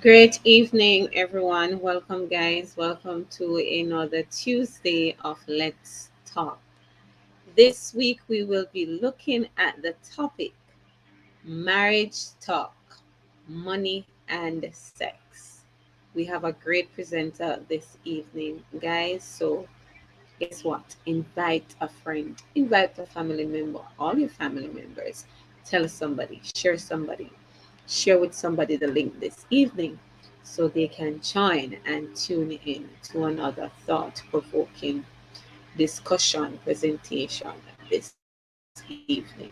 Great evening, everyone. Welcome, guys. Welcome to another Tuesday of Let's Talk. This week, we will be looking at the topic marriage talk, money, and sex. We have a great presenter this evening, guys. So, guess what? Invite a friend, invite a family member, all your family members. Tell somebody, share somebody, share with somebody the link this evening so they can join and tune in to another thought provoking discussion presentation this evening.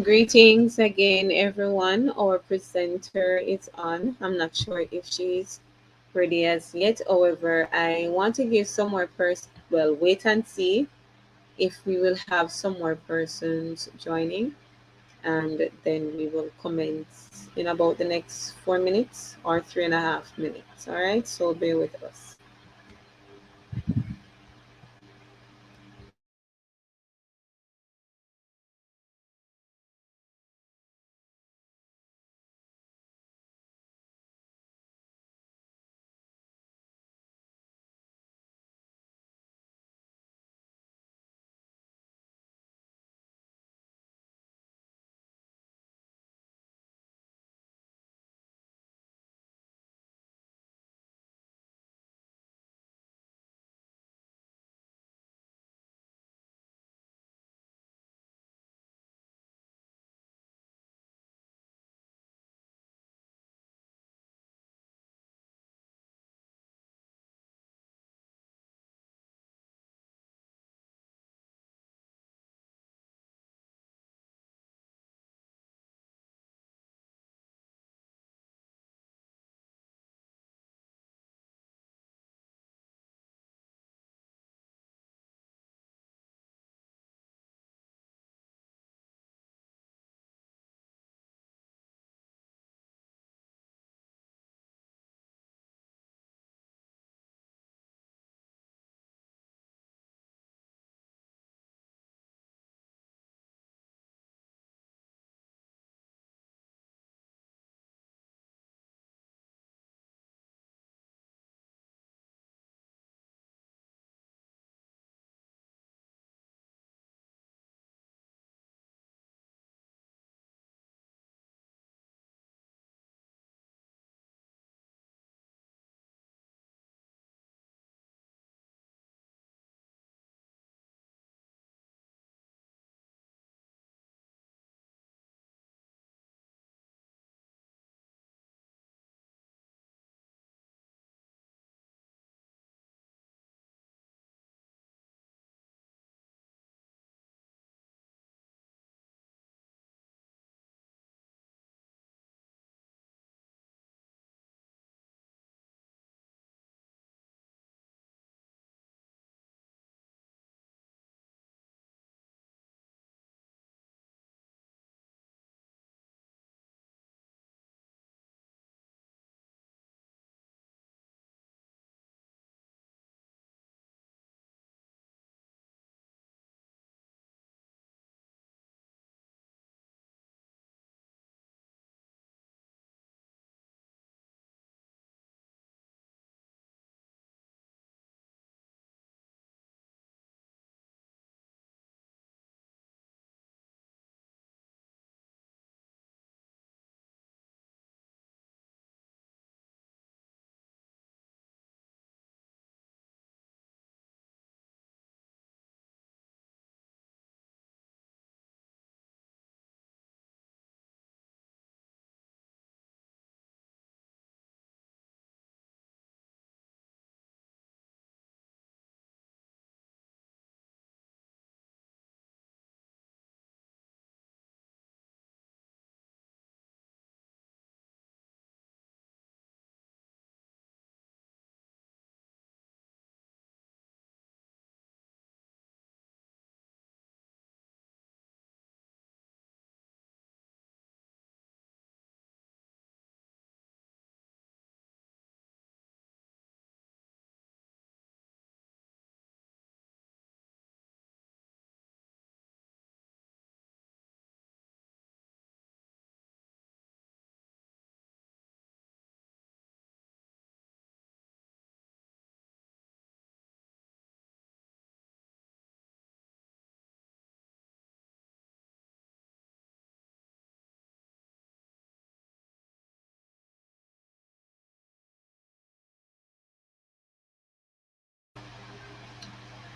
Greetings again, everyone. Our presenter is on. I'm not sure if she's ready as yet. However, I want to give some more well, wait and see if we will have some more persons joining, and then we will commence in about the next 4 minutes or 3.5 minutes. All right, so bear with us.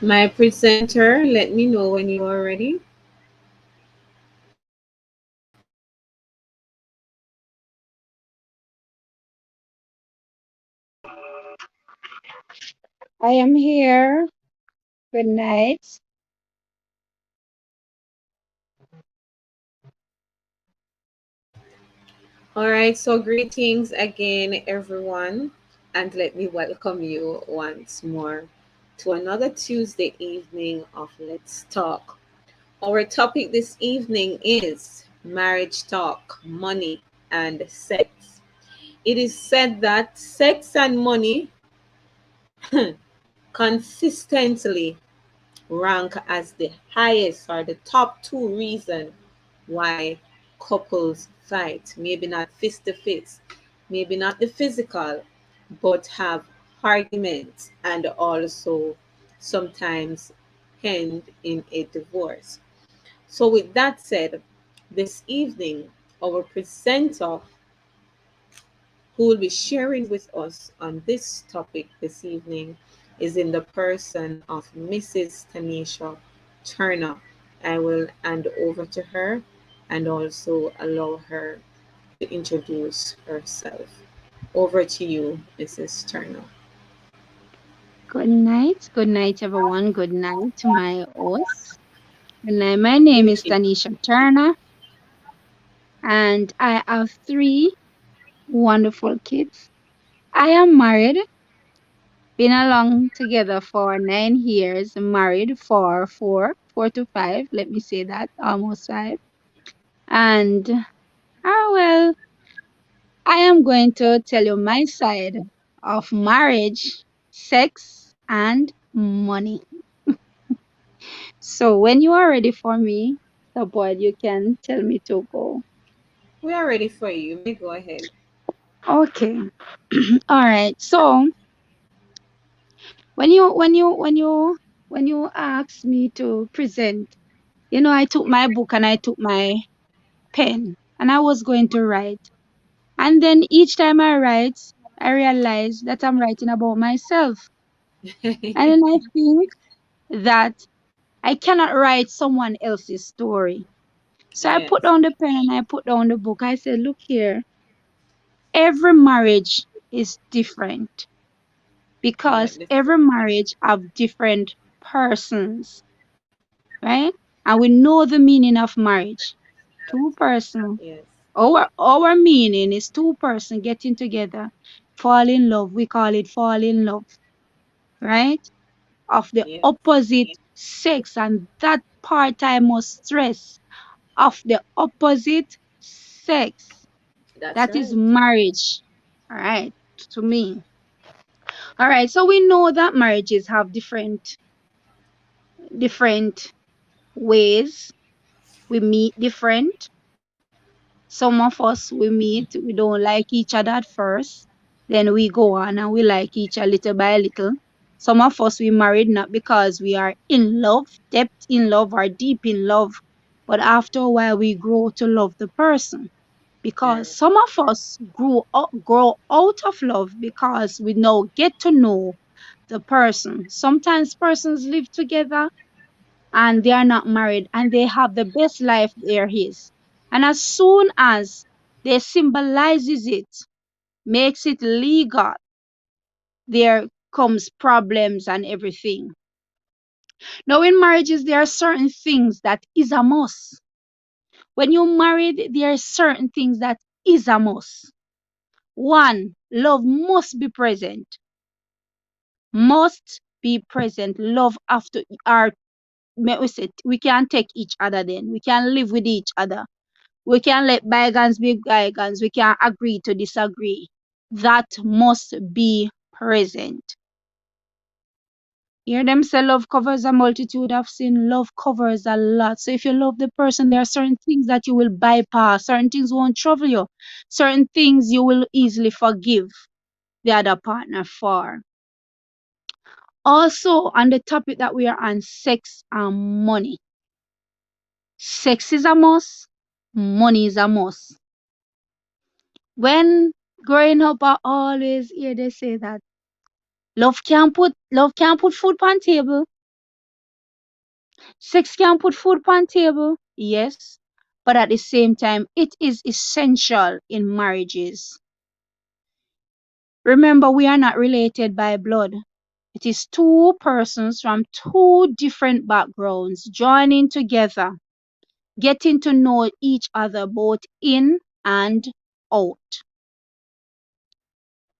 My presenter, let me know when you are ready. I am here. Good night. All right, so greetings again, everyone, and let me welcome you once more to another Tuesday evening of Let's Talk. Our topic this evening is marriage talk, money, and sex. It is said that sex and money consistently rank as the highest or the top two reason why couples fight. Maybe not fist to fist, maybe not the physical, but have arguments and also sometimes end in a divorce. So, with that said, this evening, our presenter who will be sharing with us on this topic this evening is in the person of Mrs. Tanisha Turner. I will hand over to her and also allow her to introduce herself. Over to you, Mrs. Turner. Good night. Good night, everyone. Good night to my host. Good night. My name is Thank you. Tanisha Turner, and I have three wonderful kids. I am married, been along together for 9 years, married for four to five. Let me say that, almost five. And, well, I am going to tell you my side of marriage, sex, and money. So when you are ready for me, the boy, you can tell me to go. We are ready for you. You may go ahead. Okay. All right. So when you asked me to present, I took my book and I took my pen and I was going to write. And then each time I write, I realize that I'm writing about myself. And then I think that I cannot write someone else's story. So I put Yes. down the pen and I put down the book. I said, look here, every marriage is different Yeah, because this every marriage have different persons, right? And we know the meaning of marriage. Two person. yes. Our meaning is two person getting together, fall in love. We call it fall in love, right? Of the Yes. opposite sex, and that part I must stress, of the opposite sex. That's That is right. marriage. All right, to me. All right, so we know that marriages have different ways. We meet different. Some of us we meet, we don't like each other at first. Then we go on and we like each other little by little. Some of us we married not because we are in love, depth in love or deep in love, but after a while we grow to love the person. Because Yes. some of us grow out of love because we now get to know the person. Sometimes persons live together and they are not married and they have the best life there is. And as soon as they symbolizes it, makes it legal, there comes problems and everything. Now in marriages there are certain things that is a must. When you're married, there are certain things that is a must. One, love must be present. Must be present. Love after our we say we can take each other then. We can live with each other. We can let bygones be bygones. We can agree to disagree. That must be present. Hear them say love covers a multitude of sin. Love covers a lot. So if you love the person, there are certain things that you will bypass. Certain things won't trouble you. Certain things you will easily forgive the other partner for. Also, on the topic that we are on, sex and money. Sex is a must. Money is a must. When growing up, I always hear they say that love can't put food on table. Sex can put food on table. Yes, but at the same time, it is essential in marriages. Remember, we are not related by blood. It is two persons from two different backgrounds joining together, getting to know each other both in and out.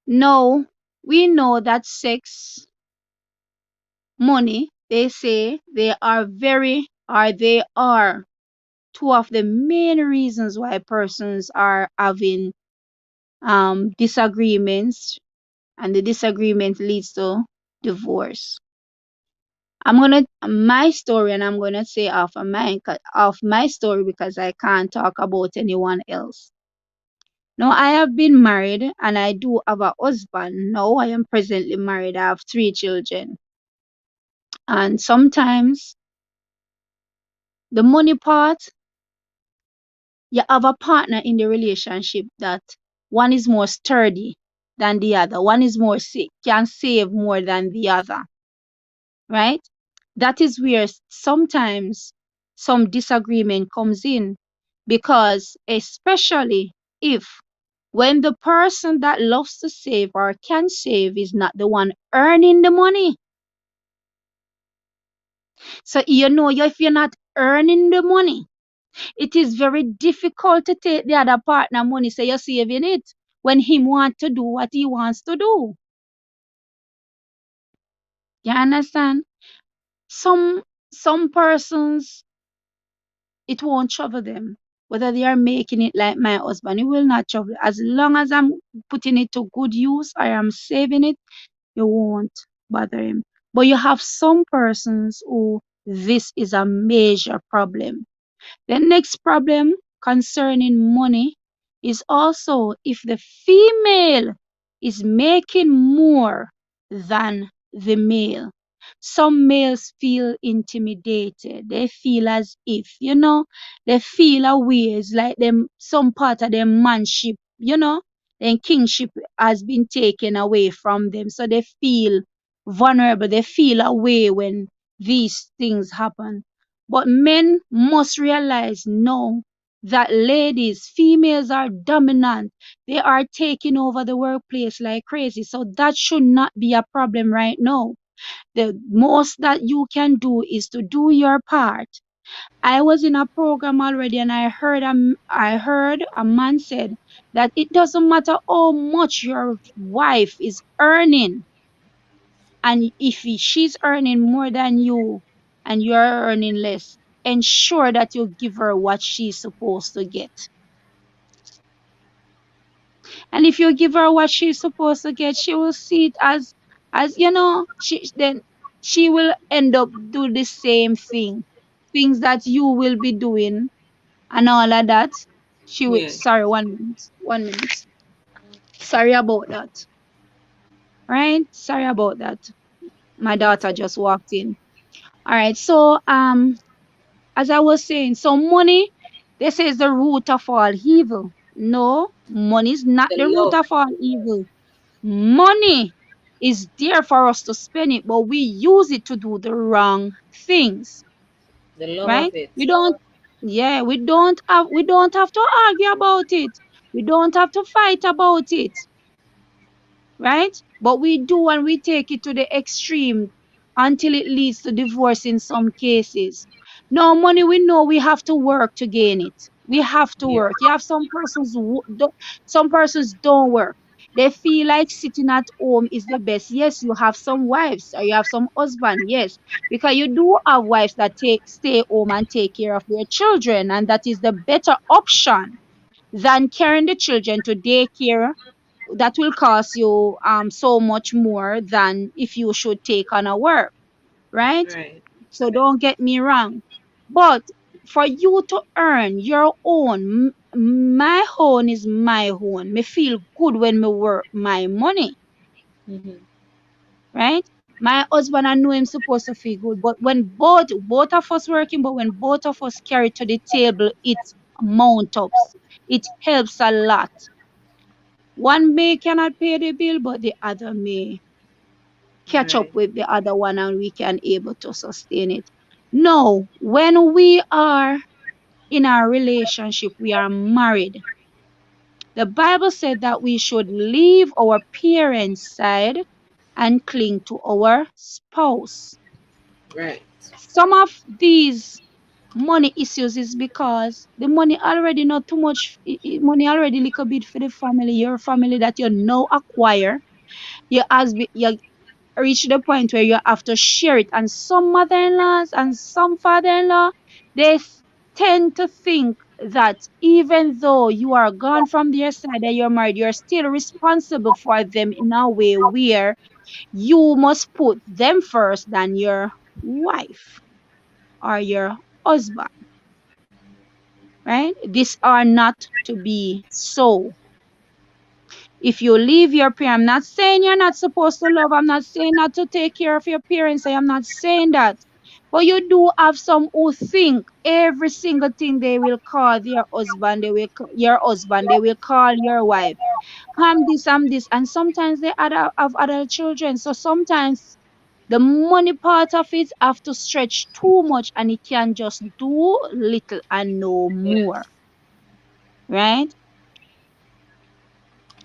No, we know that sex, money, they say they are two of the main reasons why persons are having disagreements, and the disagreement leads to divorce. I'm gonna my story, and I'm gonna say off my story because I can't talk about anyone else. Now I have been married and I do have a husband. Now I am presently married. I have 3 children. And sometimes the money part, you have a partner in the relationship that one is more sturdy than the other. One is more sick, can save more than the other, right? That is where sometimes some disagreement comes in, because especially if when the person that loves to save or can save is not the one earning the money. So if you're not earning the money, it is very difficult to take the other partner money, say you're saving it, when him want to do what he wants to do. You understand? Some persons, it won't trouble them. Whether they are making it like my husband, it will not trouble. As long as I'm putting it to good use, I am saving it, you won't bother him. But you have some persons who this is a major problem. The next problem concerning money is also if the female is making more than the male. Some males feel intimidated. They feel as if, they feel a way. It's like them, some part of their manship, their kingship has been taken away from them. So they feel vulnerable. They feel a way when these things happen. But men must realize now that ladies, females are dominant. They are taking over the workplace like crazy. So that should not be a problem right now. The most that you can do is to do your part. I was in a program already, and I heard a man said that it doesn't matter how much your wife is earning, and if she's earning more than you and you're earning less, ensure that you give her what she's supposed to get. And if you give her what she's supposed to get, she will see it as she will end up do the same things that you will be doing and all of that. She will, Yeah. sorry, 1 minute. Sorry about that. Right? Sorry about that. My That's daughter okay. just walked in. All right. So as I was saying, so money, they say, is the root of all evil. No, money is not The the root love, of all evil. Money is there for us to spend it, but we use it to do the wrong things, the love right? of it. We don't have to argue about it. We don't have to fight about it, right? But we do, and we take it to the extreme until it leads to divorce in some cases. No money, we know we have to work to gain it. We have to Yeah. work. You have some persons don't work. They feel like sitting at home is the best. Yes, you have some wives or you have some husband. Yes, because you do have wives that stay home and take care of their children, and that is the better option than carrying the children to daycare. That will cost you so much more than if you should take on a work, right? Right. So don't get me wrong. But for you to earn your own, my own is my own. Me feel good when me work my money, Mm-hmm. right? My husband, I know him supposed to feel good, but when both of us working, but when both of us carry to the table, it mount ups. It helps a lot. One may cannot pay the bill, but the other may catch up Right. with the other one, and we can able to sustain it. No, when we are in our relationship, we are married. The Bible said that we should leave our parents' side and cling to our spouse. Right. Some of these money issues is because the money already not too much, money already little bit for the family, your family that you now acquire. You reach the point where you have to share it. And some mother-in-laws and some father-in-law, they tend to think that even though you are gone from their side and you're married, you're still responsible for them in a way where you must put them first than your wife or your husband, right? These are not to be so. If you leave your parents, I'm not saying you're not supposed to love, I'm not saying not to take care of your parents, I am not saying that. But you do have some who think every single thing they will call their husband, your husband, they will call your wife. I'm this. And sometimes they have other children. So sometimes the money part of it have to stretch too much and it can just do little and no Yeah. more. Right?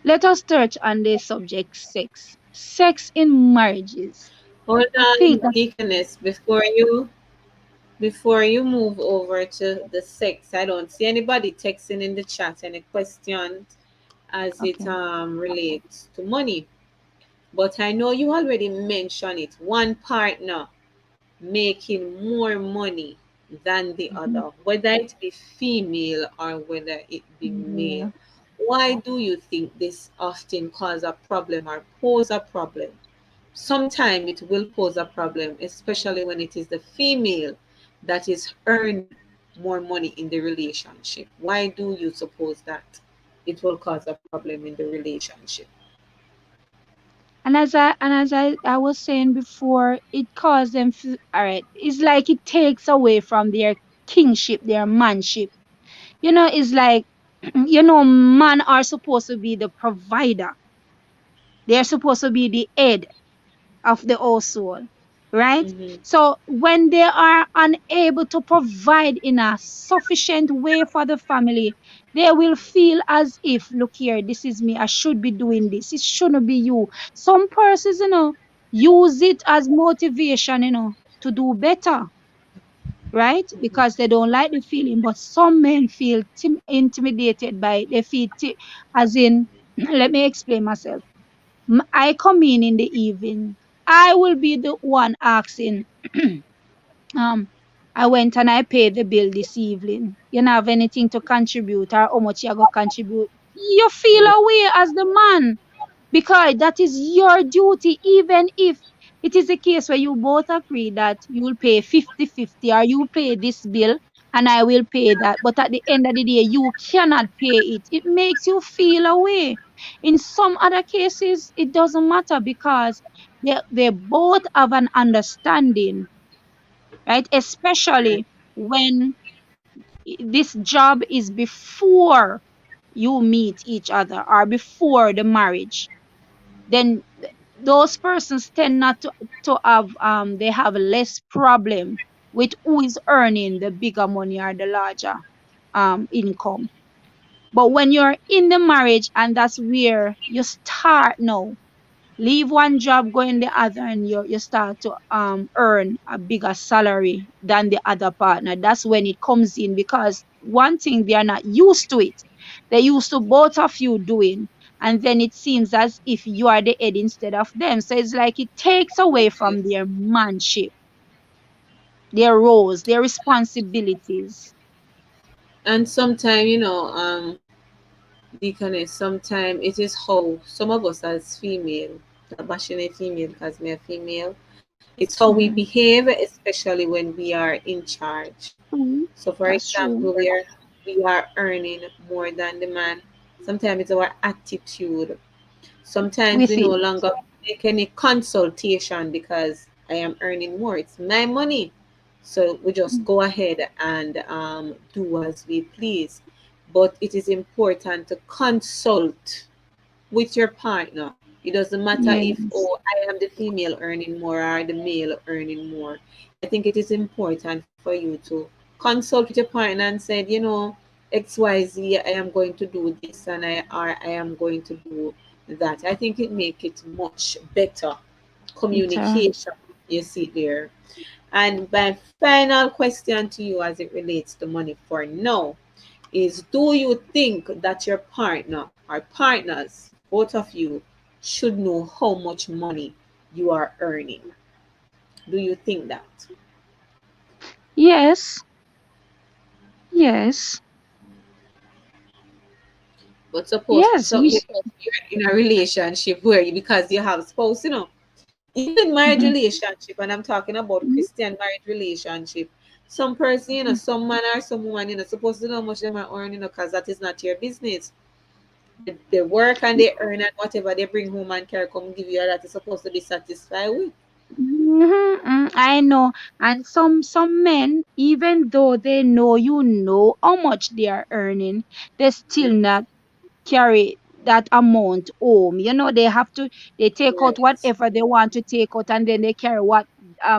Let us touch on the subject sex. Sex in marriages. Hold I think on, that Deaconess, before you move over to the sex, I don't see anybody texting in the chat any questions as it okay. relates to money. But I know you already mentioned it. One partner making more money than the Mhm. other, whether it be female or whether it be Yeah. male. Why do you think this often cause a problem or pose a problem? Sometimes it will pose a problem, especially when it is the female that is earning more money in the relationship. Why do you suppose that it will cause a problem in the relationship? And as I was saying before, it caused them all right. It's like it takes away from their kingship, their manship. It's like men are supposed to be the provider. They're supposed to be the head of the whole soul, right? Mm-hmm. So when they are unable to provide in a sufficient way for the family, they will feel as if, look here, this is me, I should be doing this. It shouldn't be you. Some persons, use it as motivation, to do better, right? Because they don't like the feeling. But some men feel intimidated by it. They feel, as in, let me explain myself. I come in the evening. I will be the one asking, um, I went and I paid the bill this evening. You don't have anything to contribute or how much you going to contribute. You feel Yeah. away as the man because that is your duty, even if it is a case where you both agree that you will pay 50-50, or you pay this bill and I will pay that. But at the end of the day, you cannot pay it. It makes you feel away. In some other cases, it doesn't matter because they both have an understanding, right? Especially when this job is before you meet each other or before the marriage, then those persons tend not to have they have less problem with who is earning the bigger money or the larger income. But when you're in the marriage and that's where you start now, leave one job, go in the other, and you start to earn a bigger salary than the other partner. That's when it comes in because one thing, they are not used to it. They're used to both of you doing, and then it seems as if you are the head instead of them. So it's like it takes away from their manship, their roles, their responsibilities. And sometimes, Deaconess, sometimes it is how some of us as female, not bashing a female because me a female, it's how we Mm-hmm. behave, especially when we are in charge. Mm-hmm. So, for That's true. example, we are earning more than the man. Sometimes it's our attitude. Sometimes we With no it. longer make any consultation because I am earning more. It's my money. So we just go ahead and do as we please. But it is important to consult with your partner. It doesn't matter if, Yes. oh, I am the female earning more or the male earning more. I think it is important for you to consult with your partner and say, XYZ, I am going to do this and I am going to do that. I think it make it much better It communication. You see there. And my final question to you as it relates to money for now is, do you think that your partner or partners, both of you, should know how much money you are earning? Do you think that? Yes, yes, But suppose yes. so you're in a relationship where you, because you have spouse, even marriage Mhm, relationship, and I'm talking about mhm, Christian marriage relationship. Some person, mhm, some man or some woman, supposed to know how much they are earning, because that is not your business. They work and they earn, and whatever they bring home and care come give you, that is supposed to be satisfied with. I know. And some men, even though they know how much they are earning, they still not carry that amount home. They have to, they take out Right. whatever they want to take out, and then they carry what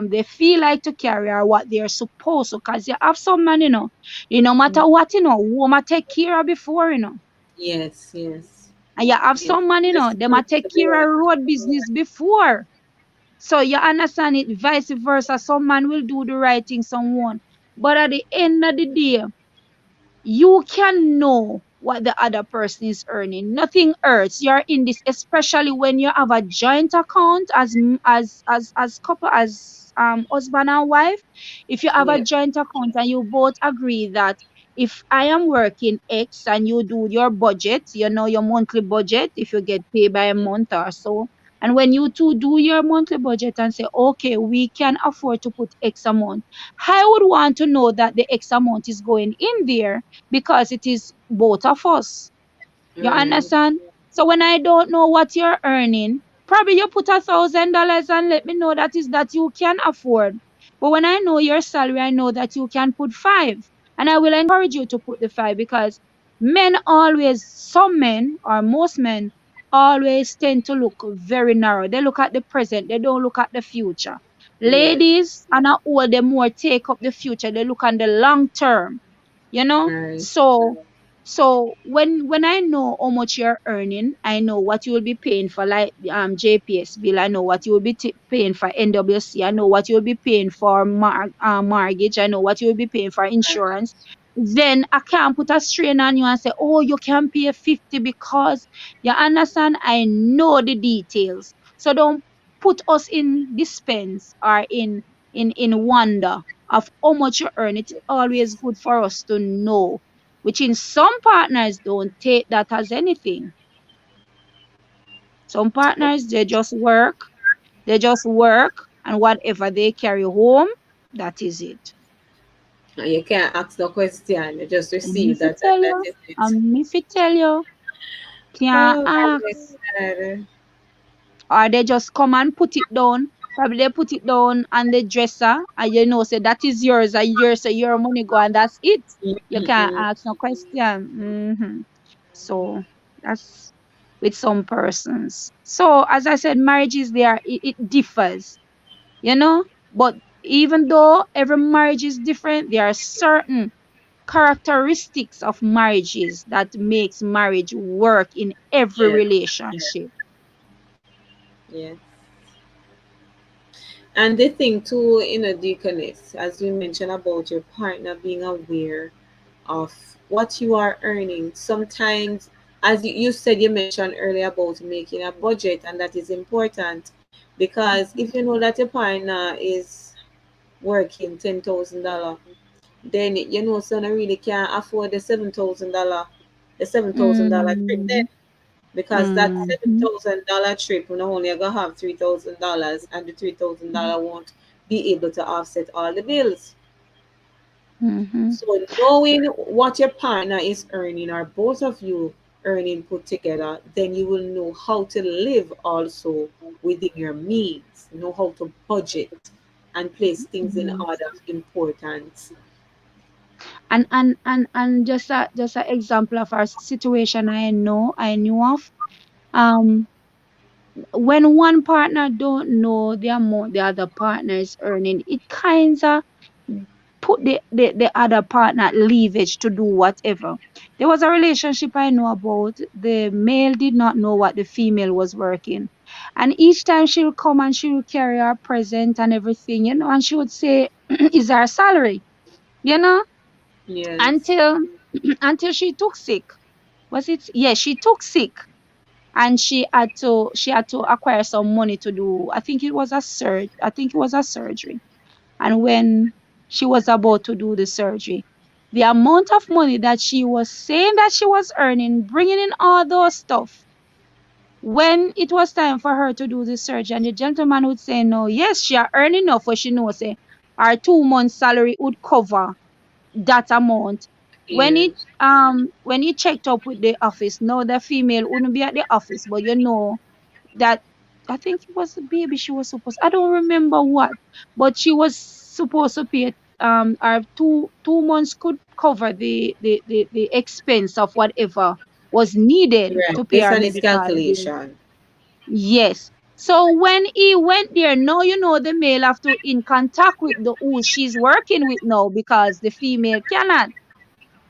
they feel like to carry, or what they're supposed to. Cause you have some man, no matter what, woman take care of before, Yes, yes, and you have yes. some man, That's they might take care responsibility. of road business before. So you understand it, vice versa. Some man will do the right thing, some won't. But at the end of the day, you can know what the other person is earning. Nothing hurts. You're in this, especially when you have a joint account as couple, as husband and wife. If you have a Yeah, joint account and you both agree that if I am working X and you do your budget, your monthly budget, if you get paid by a month or so, and when you two do your monthly budget and say, okay, we can afford to put X amount, I would want to know that the X amount is going in there because it is both of us. You right. understand? So when I don't know what you're earning, probably you put $1,000 and let me know that is that you can afford. But when I know your salary, I know that you can put five. And I will encourage you to put the five, because men always, some men or most men always tend to look very narrow. They look at the present, they don't look at the future. Yes, Ladies, and I hold them more take up the future. They look on the long term, you know right. so when I know how much you're earning, I know what you will be paying for, like JPS bill. I know what you will be paying for NWC. I know what you will be paying for mortgage. I know what you will be paying for insurance. Then I can't put a strain on you and say, oh, you can pay 50, because you understand, I know the details. So don't put us in dispense or in wonder of how much you earn. It's always good for us to know, which in some partners don't take that as anything. Some partners, they just work, and whatever they carry home, that is it. And you can't ask no question. You just And me receive fi that, and tell that you, is it. and me fi tell you, can't Oh my ask. God. Or they just come and put it down. Probably they put it down on the dresser, and say that is yours, and yours, so your money go, and that's it. You can't Mm-mm. ask no question. So that's with some persons. So as I said, marriages there, it differs, but even though every marriage is different, there are certain characteristics of marriages that makes marriage work in every Yes, relationship. yes. And the thing too, Deaconess, as we mentioned about your partner being aware of what you are earning. Sometimes, as you said, you mentioned earlier about making a budget, and that is important, because if you know that your partner is working $10,000, then son, I really can't afford the $7,000 trip then, Mm-hmm. because that Mm-hmm. $7,000 trip will only gonna have $3,000, and the $3,000 won't be able to offset all the bills. Mm-hmm. So knowing what your partner is earning, or both of you earning put together, then you will know how to live also within your means, know how to budget and place things in Yes. order of importance. And just a example of our situation, I knew of. Um, when one partner don't know the amount the other partner is earning, it kinda put the other partner at leverage to do whatever. There was a relationship I know about. The male did not know what the female was working. And each time she'll come and she will carry her present and everything, and she would say, is our salary, you know, Yes. until until she took sick. Was it? Yeah, she took sick and she had to acquire some money to do, I think it was a surgery. And when she was about to do the surgery, the amount of money that she was saying that she was earning, bringing in all those stuff, when it was time for her to do the surgery, and the gentleman would say, no, yes, she are earning enough, for she knows, say, her 2 months salary would cover that amount. Yes. When he checked up with the office, no, the female wouldn't be at the office, but that I think it was the baby she was supposed, I don't remember what, but she was supposed to pay our 2 months could cover the expense of whatever was needed Right. to pay Based our on his medical bill. calculation. Yes. So when he went there, now the male have to in contact with the who she's working with now, because the female cannot.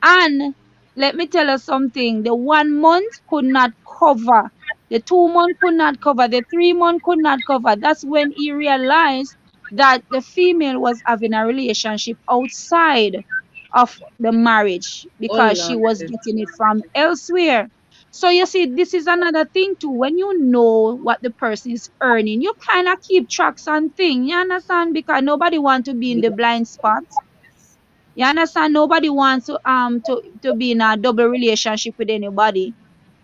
And let me tell you something, the 1 month could not cover, the 2 month could not cover, the 3 month could not cover. That's when he realized that the female was having a relationship outside of the marriage, Oh because she Lord. was getting it from elsewhere. So you see, this is another thing too. When you know what the person is earning, you kind of keep tracks on things. You understand? Because nobody want to be in the blind Yes. spot. You understand? Nobody wants to be in a double relationship with anybody.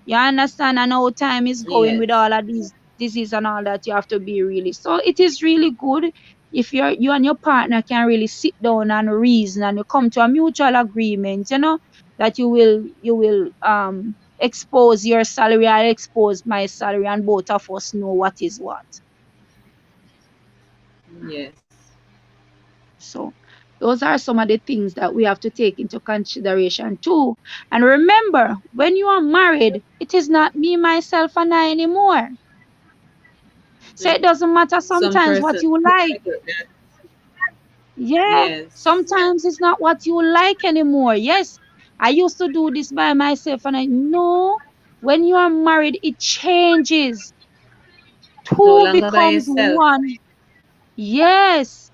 You understand? And how time is going with Yes. all of these disease and all that, you have to be really. So it is really good if you and your partner can really sit down and reason and you come to a mutual agreement, that you will expose your salary, I expose my salary, and both of us know what is what. Yes. So those are some of the things that we have to take into consideration too. And remember, when you are married, it is not me, myself, and I anymore. So it doesn't matter Some sometimes what person you like. forget that. Yeah, Yes. sometimes it's not what you like anymore. Yes, I used to do this by myself, and I know when you are married, it changes. No Two longer by becomes yourself. one. Yes.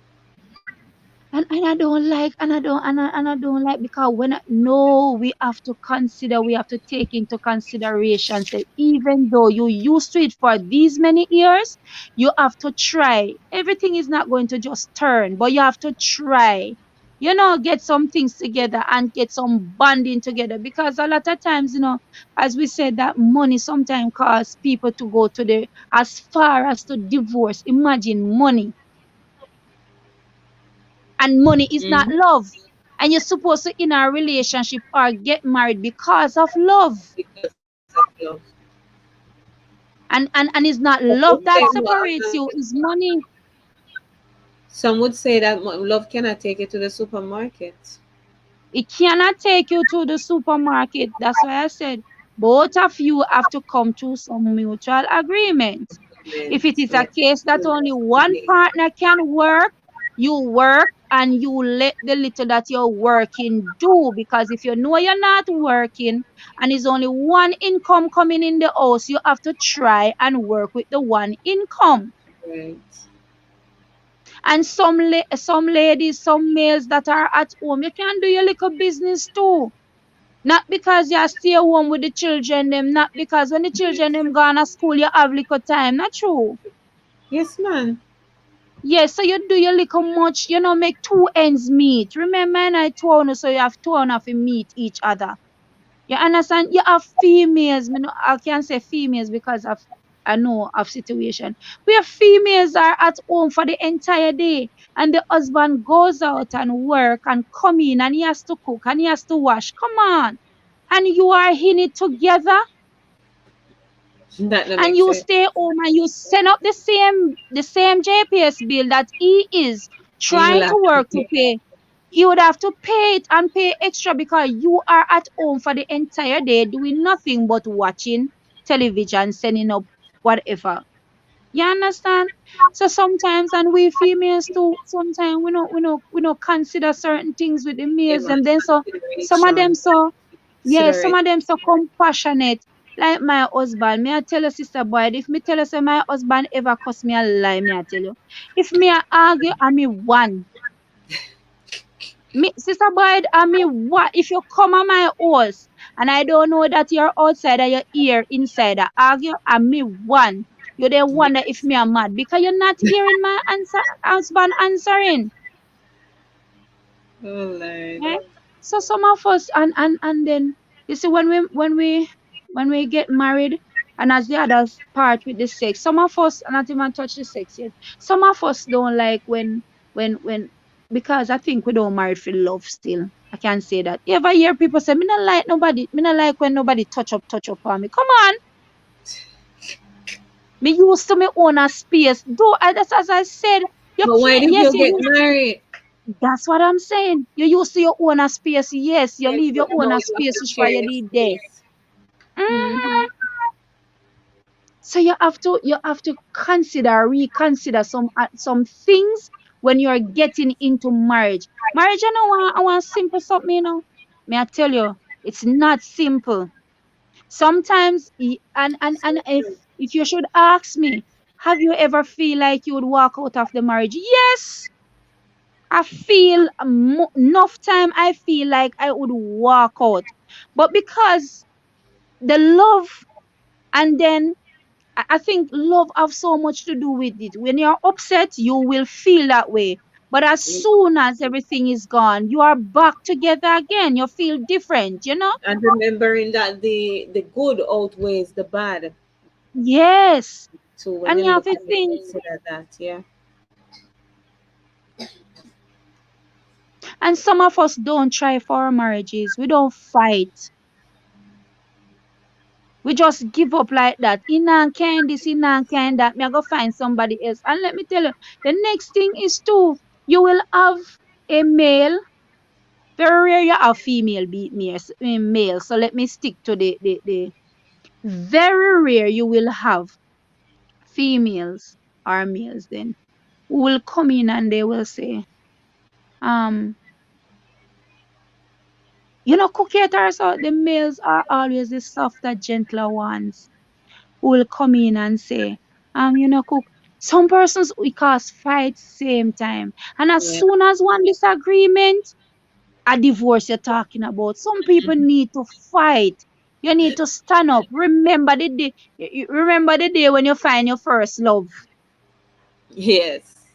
And I don't like, and I don't like, because when no, we have to consider, we have to take into consideration, say, even though you used to it for these many years, you have to try. Everything is not going to just turn, but you have to try, get some things together and get some bonding together, because a lot of times, as we said, that money sometimes cause people to go to the as far as to divorce. Imagine money, and money is not Mm-hmm. love, and you're supposed to in a relationship or get married because of love, Because of love. and it's not Some love would that say separates you, it's money. some would say that love cannot take you to the supermarket. It cannot take you to the supermarket. That's why I said both of you have to come to some mutual agreement. If it Meant is a yes. case that only one Understanding. partner can work, you work and you let the little that you're working do. Because if you know you're not working and there's only one income coming in the house, you have to try and work with the one income. Right. And some ladies, some males that are at home, you can do your little business too. Not because you stay home with the children them, not because when the children Yes. them gone to school you have little time. Not true. Yes, man. Yes, so you do your little much, make two ends meet. Remember, and I told you, so you have two and have to meet each other. You understand? You have females. I can't say females because of I know of situation where females are at home for the entire day, and the husband goes out and work and come in, and he has to cook and he has to wash. Come on, and you are in it together, That don't and make you sense. stay home and you send up the same JPS bill that he is You will trying to have to work to pay. pay. You would have to pay it and pay extra because you are at home for the entire day doing nothing but watching television, sending up whatever. You understand? So sometimes, and we females too, sometimes we don't consider certain things with the Yeah, males, man. and then so some of them Consideration. so yeah, Consider some it. of them so compassionate. Like my husband, me I tell you, sister boy, if me tell you say my husband ever cuss me a lie, me I tell you. If me I argue, I me one. Me, sister boy, I me what? If you come on my house and I don't know that you're outside and you're here inside, I argue, I me one. You they wonder if Yes. me am mad because you're not hearing my answer, husband answering. Oh Lord. Eh? So some of us and then you see when we get married and as the others part with the sex, some of us not even touch the sex yet. Some of us don't like when because I think we don't marry for love still. I can say that. You ever hear people say, me not like when nobody touch up on me. Come on. Me used to me own a space. Though that's as I said, you But why can't did yes, you you get used married? that's what I'm saying. You used to your own a space, yes. You Yes, leave your but own now a you have space to which why share you your did there. space. Mm-hmm. Mm. So you have to reconsider some things when you're getting into marriage. Marriage, I want simple something, May I tell you, it's not simple. Sometimes and So true. if you should ask me, have you ever feel like you would walk out of the marriage? Yes. I feel enough time I feel like I would walk out. But because the love and then I think love have so much to do with it. When you're upset, you will feel that way. But as soon as everything is gone, you are back together again. You feel different. And remembering that the good outweighs the bad Yes. too when And you you have look to and you think. consider that, yeah. And some of us don't try for our marriages. We don't fight. We just give up like that. In and can this, in and can that. Me I go find somebody else. And let me tell you, the next thing is too, you will have a male. Very rare you have female beat male. So let me stick to the very rare you will have females or males then who will come in and they will say, um, cookators are the males are always the softer, gentler ones who will come in and say, cook. Some persons we cause fight same time. And as Yeah. soon as one disagreement, a divorce you're talking about. Some people need to fight. You need to stand up. Remember the day when you find your first love. Yes.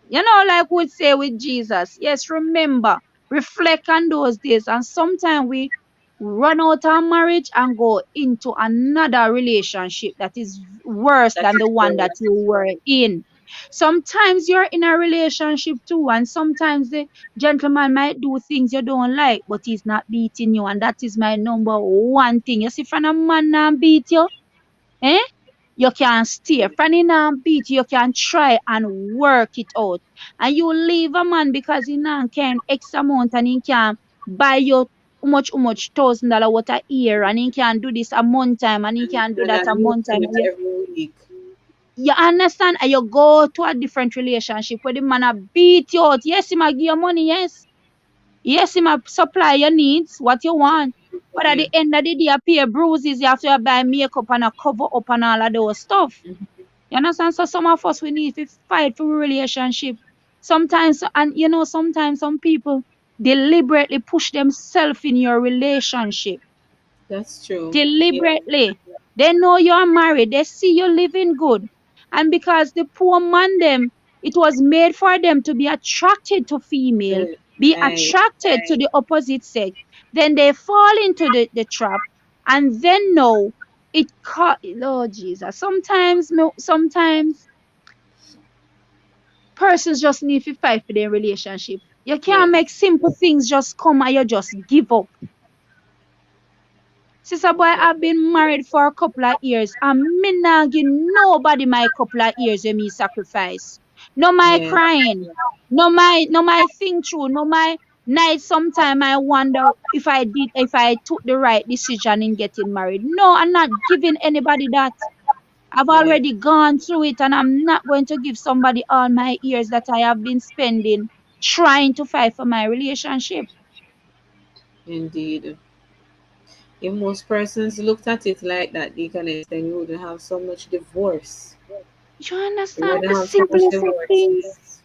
Like we say with Jesus. Yes, remember, reflect on those days. And sometimes we run out of marriage and go into another relationship that is worse That than is the one that worse. you were in. Sometimes you're in a relationship too, and sometimes the gentleman might do things you don't like, but he's not beating you, and that is my number one thing. You see, if a man not beat you, eh? You can stay. Fanny now beat you can try and work it out. And you leave a man because he now can X amount and he can buy you how much $1,000 worth a year and he can do this a month time and he And can do and that a a new month time. suit And every week. you understand? And you go to a different relationship where the man a beat you out. Yes, he might give you money, yes. Yes, he might supply your needs, what you want. But at the Yeah. end of the day, appear bruises, you have to buy makeup and a cover up and all of those stuff. You understand? So some of us we need to fight for a relationship. Sometimes and sometimes some people deliberately push themselves in your relationship. That's true. Yeah. Deliberately. They know you're married, they see you living good. And because the poor man them, it was made for them to be attracted to female, Good. be Right. attracted to the opposite sex. Then they fall into the trap and then no, it caught Lord Jesus. Sometimes persons just need to fight for their relationship. You can't make Yes. simple things just come and you just give up. Sister boy, That's I've been married for a couple of years and me not give nobody my couple of years when me sacrifice. No my yes. crying. No my think through. No my night sometime I wonder if I took the right decision in getting married. No, I'm not giving anybody that. I've Yeah. already gone through it and I'm not going to give somebody all my years that I have been spending trying to fight for my relationship. Indeed. If most persons looked at it like that, Deaconess, then we wouldn't have so much divorce. You We understand? wouldn't The have so much simplest of things. divorces.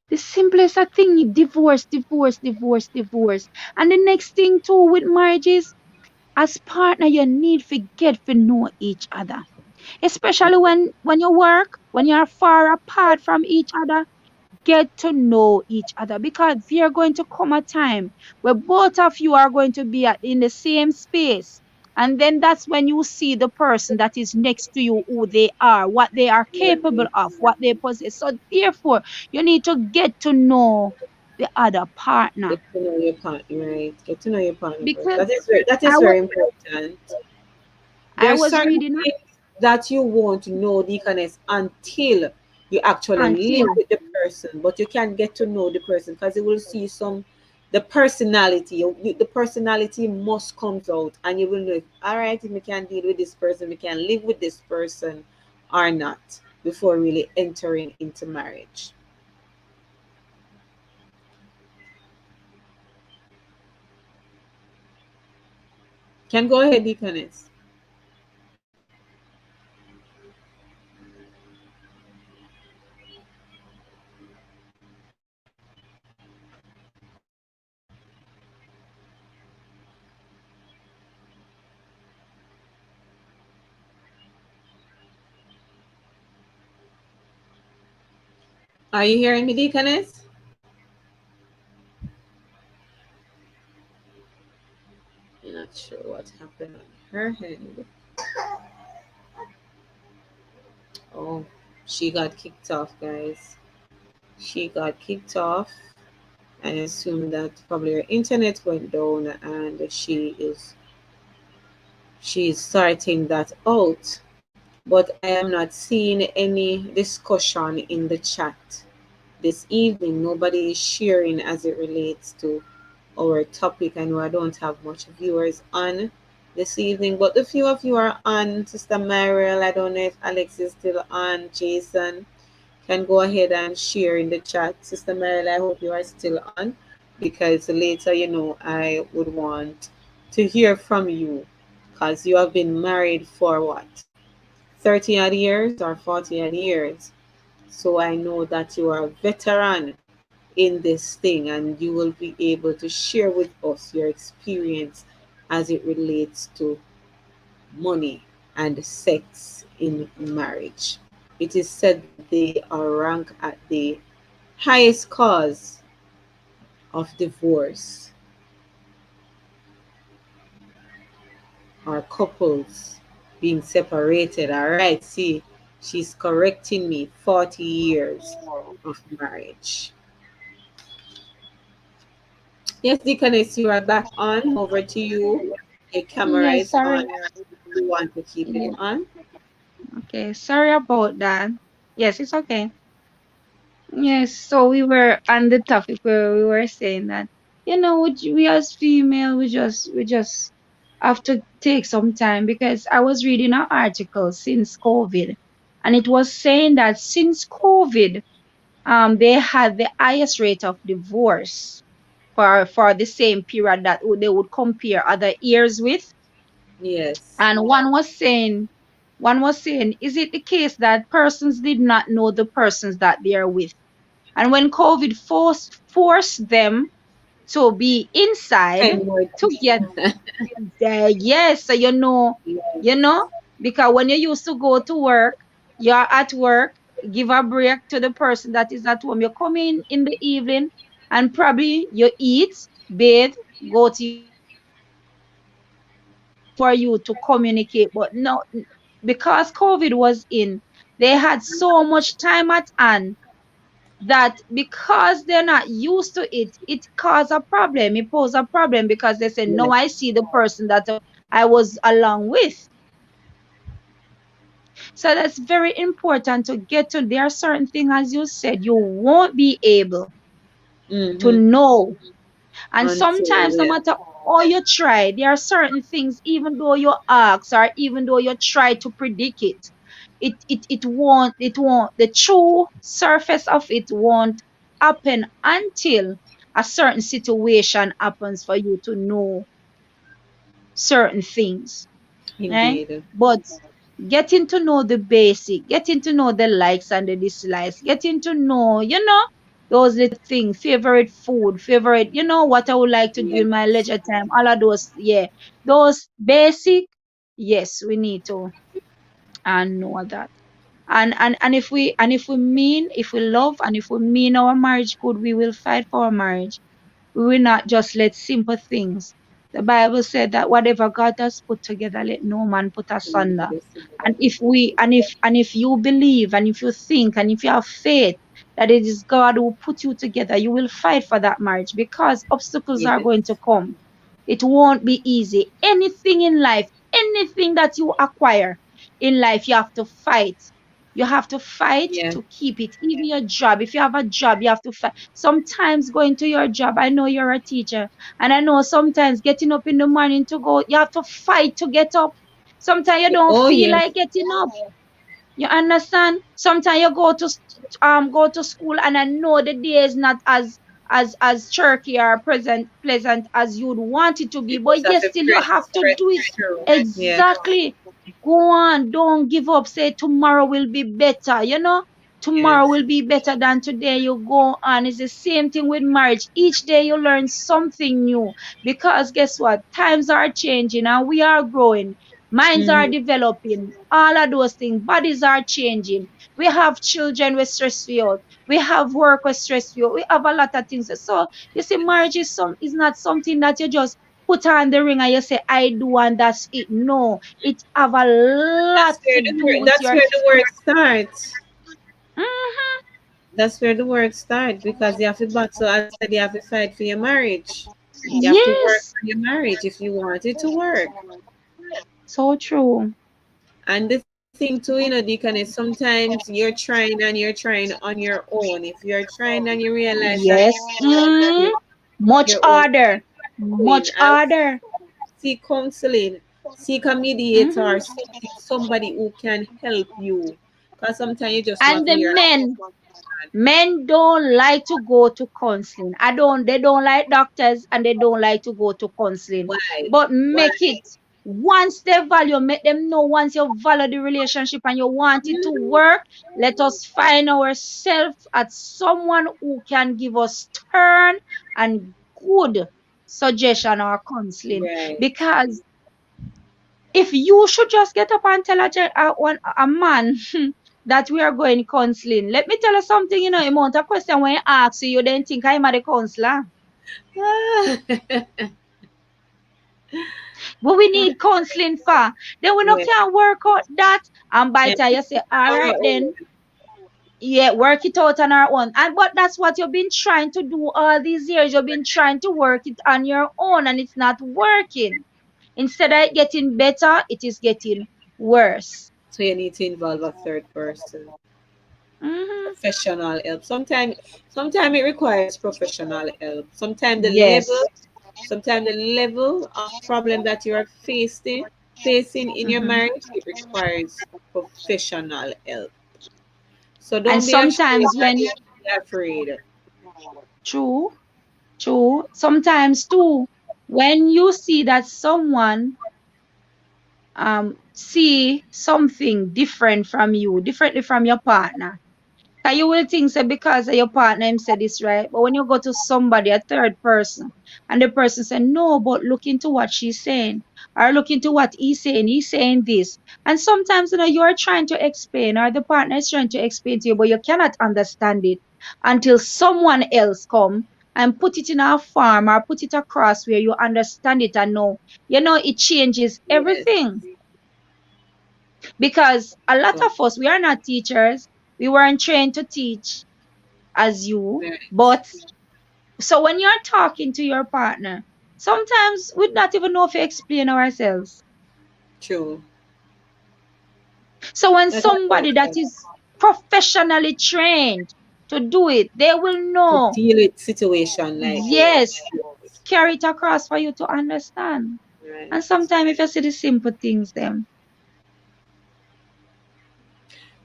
The simplest of thing, divorce, divorce, divorce, divorce. And the next thing too with marriage is, as partner, you need to get to know each other. Especially when you work, when you're far apart from each other, get to know each other, because there going to come a time where both of you are going to be in the same space, and then that's when you see the person that is next to you, who they are, what they are capable Right. of, what they possess. So therefore you need to get to know the other partner. Get to know your partner, right? Get to know your partner first. Because That i is was very important. I There's was certain reading things that you won't know, Deaconess, until you actually live until with the person. But you can get to know the person because you will see some the personality. The personality must comes out, and you will know. If, all right, if we can deal with this person, we can live with this person, or not, before really entering into marriage. Can go ahead, Deaconess. Are you hearing me, Deaconess? I'm not sure what happened on her end. Oh, she got kicked off, guys. She got kicked off. I assume that probably her internet went down and she's sorting that out. But I am not seeing any discussion in the chat this evening. Nobody is sharing as it relates to our topic. I know I don't have much viewers on this evening, but the few of you are on. Sister Mariel, I don't know if Alex is still on. Jason, can go ahead and share in the chat. Sister Meryl, I hope you are still on because later, I would want to hear from you because you have been married for what? 30 odd years or 40 odd years. So I know that you are a veteran in this thing and you will be able to share with us your experience as it relates to money and sex in marriage. It is said that they are ranked at the highest cause of divorce or couples being separated. All right, see, she's correcting me, 40 years of marriage. Yes, Deaconess, you are back on. Over to you. Your camera yes, is sorry. on. You want to keep it Yeah, on? okay, sorry about that. Yes, it's okay. Yes, so we were on the topic where we were saying that, we as female, we just have to take some time, because I was reading an article since COVID, and it was saying that since COVID, they had the highest rate of divorce for the same period that they would compare other years with. Yes. And one was saying, is it the case that persons did not know the persons that they are with? And when COVID forced them to be inside Spend more together, time. yes, so you Yes. know, because when you used to go to work, you're at work, give a break to the person that is at home. You come in the evening, and probably you eat, bathe, go to your bed. That's the time for you to communicate. But no, because COVID was in, they had so much time at hand that, because they're not used to it, it caused a problem. It posed a problem, because they say, no, Yes. I see the person that I was along with. So that's very important to get to. There are certain things, as you said, you won't be able to Mm-hmm. know. And Until, sometimes, no yeah. matter how you try, there are certain things, even though you ask, or even though you try to predict it, it won't, the true surface of it won't happen until a certain situation happens for you to know certain things, right? Indeed. But getting to know the basic, getting to know the likes and the dislikes, getting to know, those little things, favorite food, favorite, what I would like to do in my Yes. leisure time, all of those, yeah, those basic, yes, we need to and know that. And if we love and if we mean our marriage good, we will fight for our marriage. We will not just let simple things. The Bible said that whatever God has put together, let no man put asunder. And if you believe and if you think and if you have faith that it is God who put you together, you will fight for that marriage because obstacles are going Yes. to come. It won't be easy. Anything in life, anything that you acquire in life, you have to fight. You have to fight Yeah. to keep it. Even your job, if you have a job, you have to fight. Sometimes going to your job, I know you're a teacher, and I know sometimes getting up in the morning to go, you have to fight to get up. Sometimes you don't Oh feel yes. like getting up. You understand? Sometimes you go to school, and I know the day is not as chirky or present pleasant as you'd want it to be, You but just have yes, to still you have press to press do it. through. Yeah. Exactly. Go on, don't give up. Say tomorrow will be better, tomorrow Yes. will be better than today. You go on. It's the same thing with marriage. Each day you learn something new because guess what? Times are changing and we are growing. Minds are Hmm. developing. All of those things. Bodies are changing. We have children with stress field. We have work with stress field. We have a lot of things. So you see, marriage is not something that you just put on the ring and you say, I do and that's it. No, it have a lot to do with That's your where the work starts. Mhm. That's where the work starts because you have to battle. As I said, you have to fight for your marriage. You have to work Yes, on your marriage if you want it to work. so true. And the thing too, Deacon, is sometimes you're trying and you're trying on your own. If you're trying and you realize that Yes. Much your own harder. doing, Much harder. seek counseling, seek a mediator, Mhm. seek somebody who can help you. Because sometimes you just And want to the hear, men don't like to go to counseling. They don't like doctors and they don't like to go to counseling. why? But Why? make it once they value, make them know once you value the relationship and you want it to Mm, work, let us find ourselves at someone who can give us stern and good suggestion or counseling. right. Because if you should just get up and tell a man that we are going counseling, let me tell you something, amount of question when you ask you, you then think I'm a counselor. Ah, But we need counseling for. Then we not yeah, can work out that. And by the can't time fix you say, it all on right our own. then, yeah, work it out on our own. And but that's what you've been trying to do all these years. You've been trying to work it on your own and it's not working. Instead of it getting better, it is getting worse. So you need to involve a third person, Hmm. professional help. Sometimes it requires professional help. Yes. Sometimes the level of problem that you are facing in your Hmm. marriage, it requires professional help. So And don't be ashamed sometimes and when don't be afraid. true, true, sometimes too, when you see that someone see something different from you, differently from your partner, and you will think say because your partner him said this right, but when you go to somebody, a third person, and the person say no, but look into what she's saying, or look into what he's saying this, and sometimes you're trying to explain, or the partner is trying to explain to you, but you cannot understand it until someone else come and put it in a form or put it across where you understand it and know, it changes Yes. everything because a lot So, of us we are not teachers, we weren't trained to teach as you. right. But so when you're talking to your partner, sometimes we not even know if we explain ourselves. True. So when That's what I somebody that said. is professionally trained to do it, they will To know. deal with situation like Yes, this. carry it across for you to understand. Right. And sometimes if you see the simple things, them.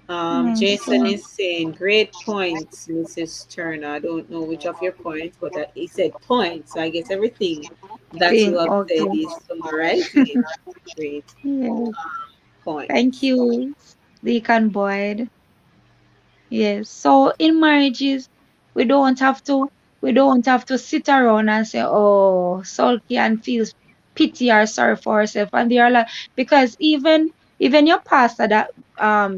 Yes. Jason is saying, great points, Mrs. Turner. I don't know which of your points, but he said points. So I guess everything that you Thing. have said Okay. is summarizing it. Great Yes. Thank points. you, Deacon Boyd. Yes. So in marriages, we don't have to we don't have to sit around and say, oh, sulky and feel pity or sorry for ourselves. And they are like, because even your pastor, that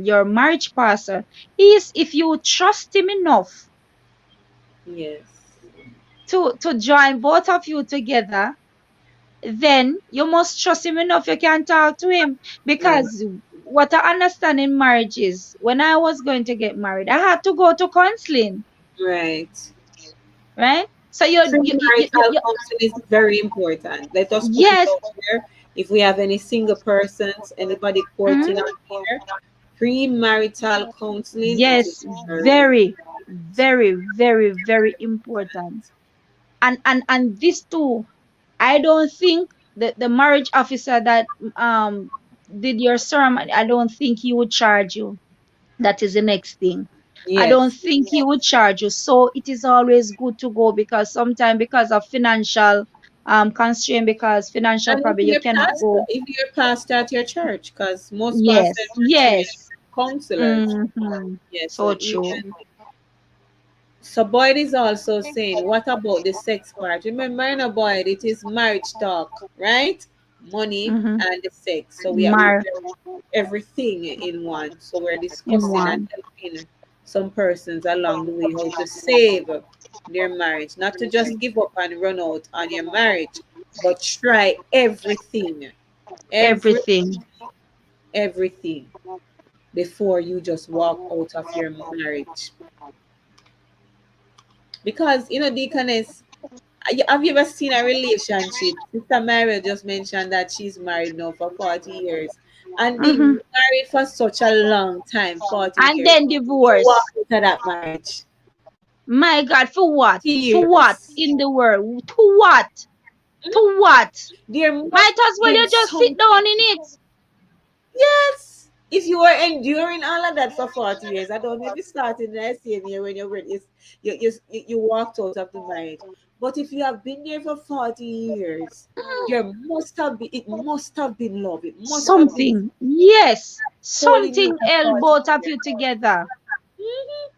your marriage pastor, is, if you trust him enough Yes. to join both of you together, then you must trust him enough you can talk to him. Yes. Because what I understand in marriage is, when I was going to get married, I had to go to counseling, Right. right? So you Premarital counseling is very important. Let us put it yes, out there. If we have any single persons, anybody mhm, courting out here, premarital counseling, it is yes, very very, very, very, very important. And this too, I don't think the marriage officer that did your sermon, I don't think he would charge you. That is the next thing. I don't yes. think he would charge you. So it is always good to go, because sometimes, because of financial constraint, because financial And probably you cannot go. if you're pastor at your church, because most pastors Yes, are trained yes. counselors. Mm-hmm. Yes, so So true. even so Boyd is also saying, what about the sex part? Remember, in a Boyd, it is marriage talk, right? Money Mm-hmm. and the sex. So we Mar everything in one. So we're in discussing and one. helping some persons along the way how to save their marriage, not to just give up and run out on your marriage, but try everything, every Everything. everything before you just walk out of your marriage. Because Deaconess, have you ever seen a relationship? Sister Mary just mentioned that she's married now for 40 years. And being Mm-hmm. married for such a long time, 40 And years, then you walk divorce. into that marriage. My God, for what? For what Tears. in the world? To what? To what? There Might must as have well been you just sit down in something. it. Yes. If you were enduring all of that for 40 years, I don't know if you started in the same year when you walked out of the marriage. But if you have been there for 40 years, it must have been love. It must have been Something. Yes. holding you Something for held 40 both of years. you together. Mhm.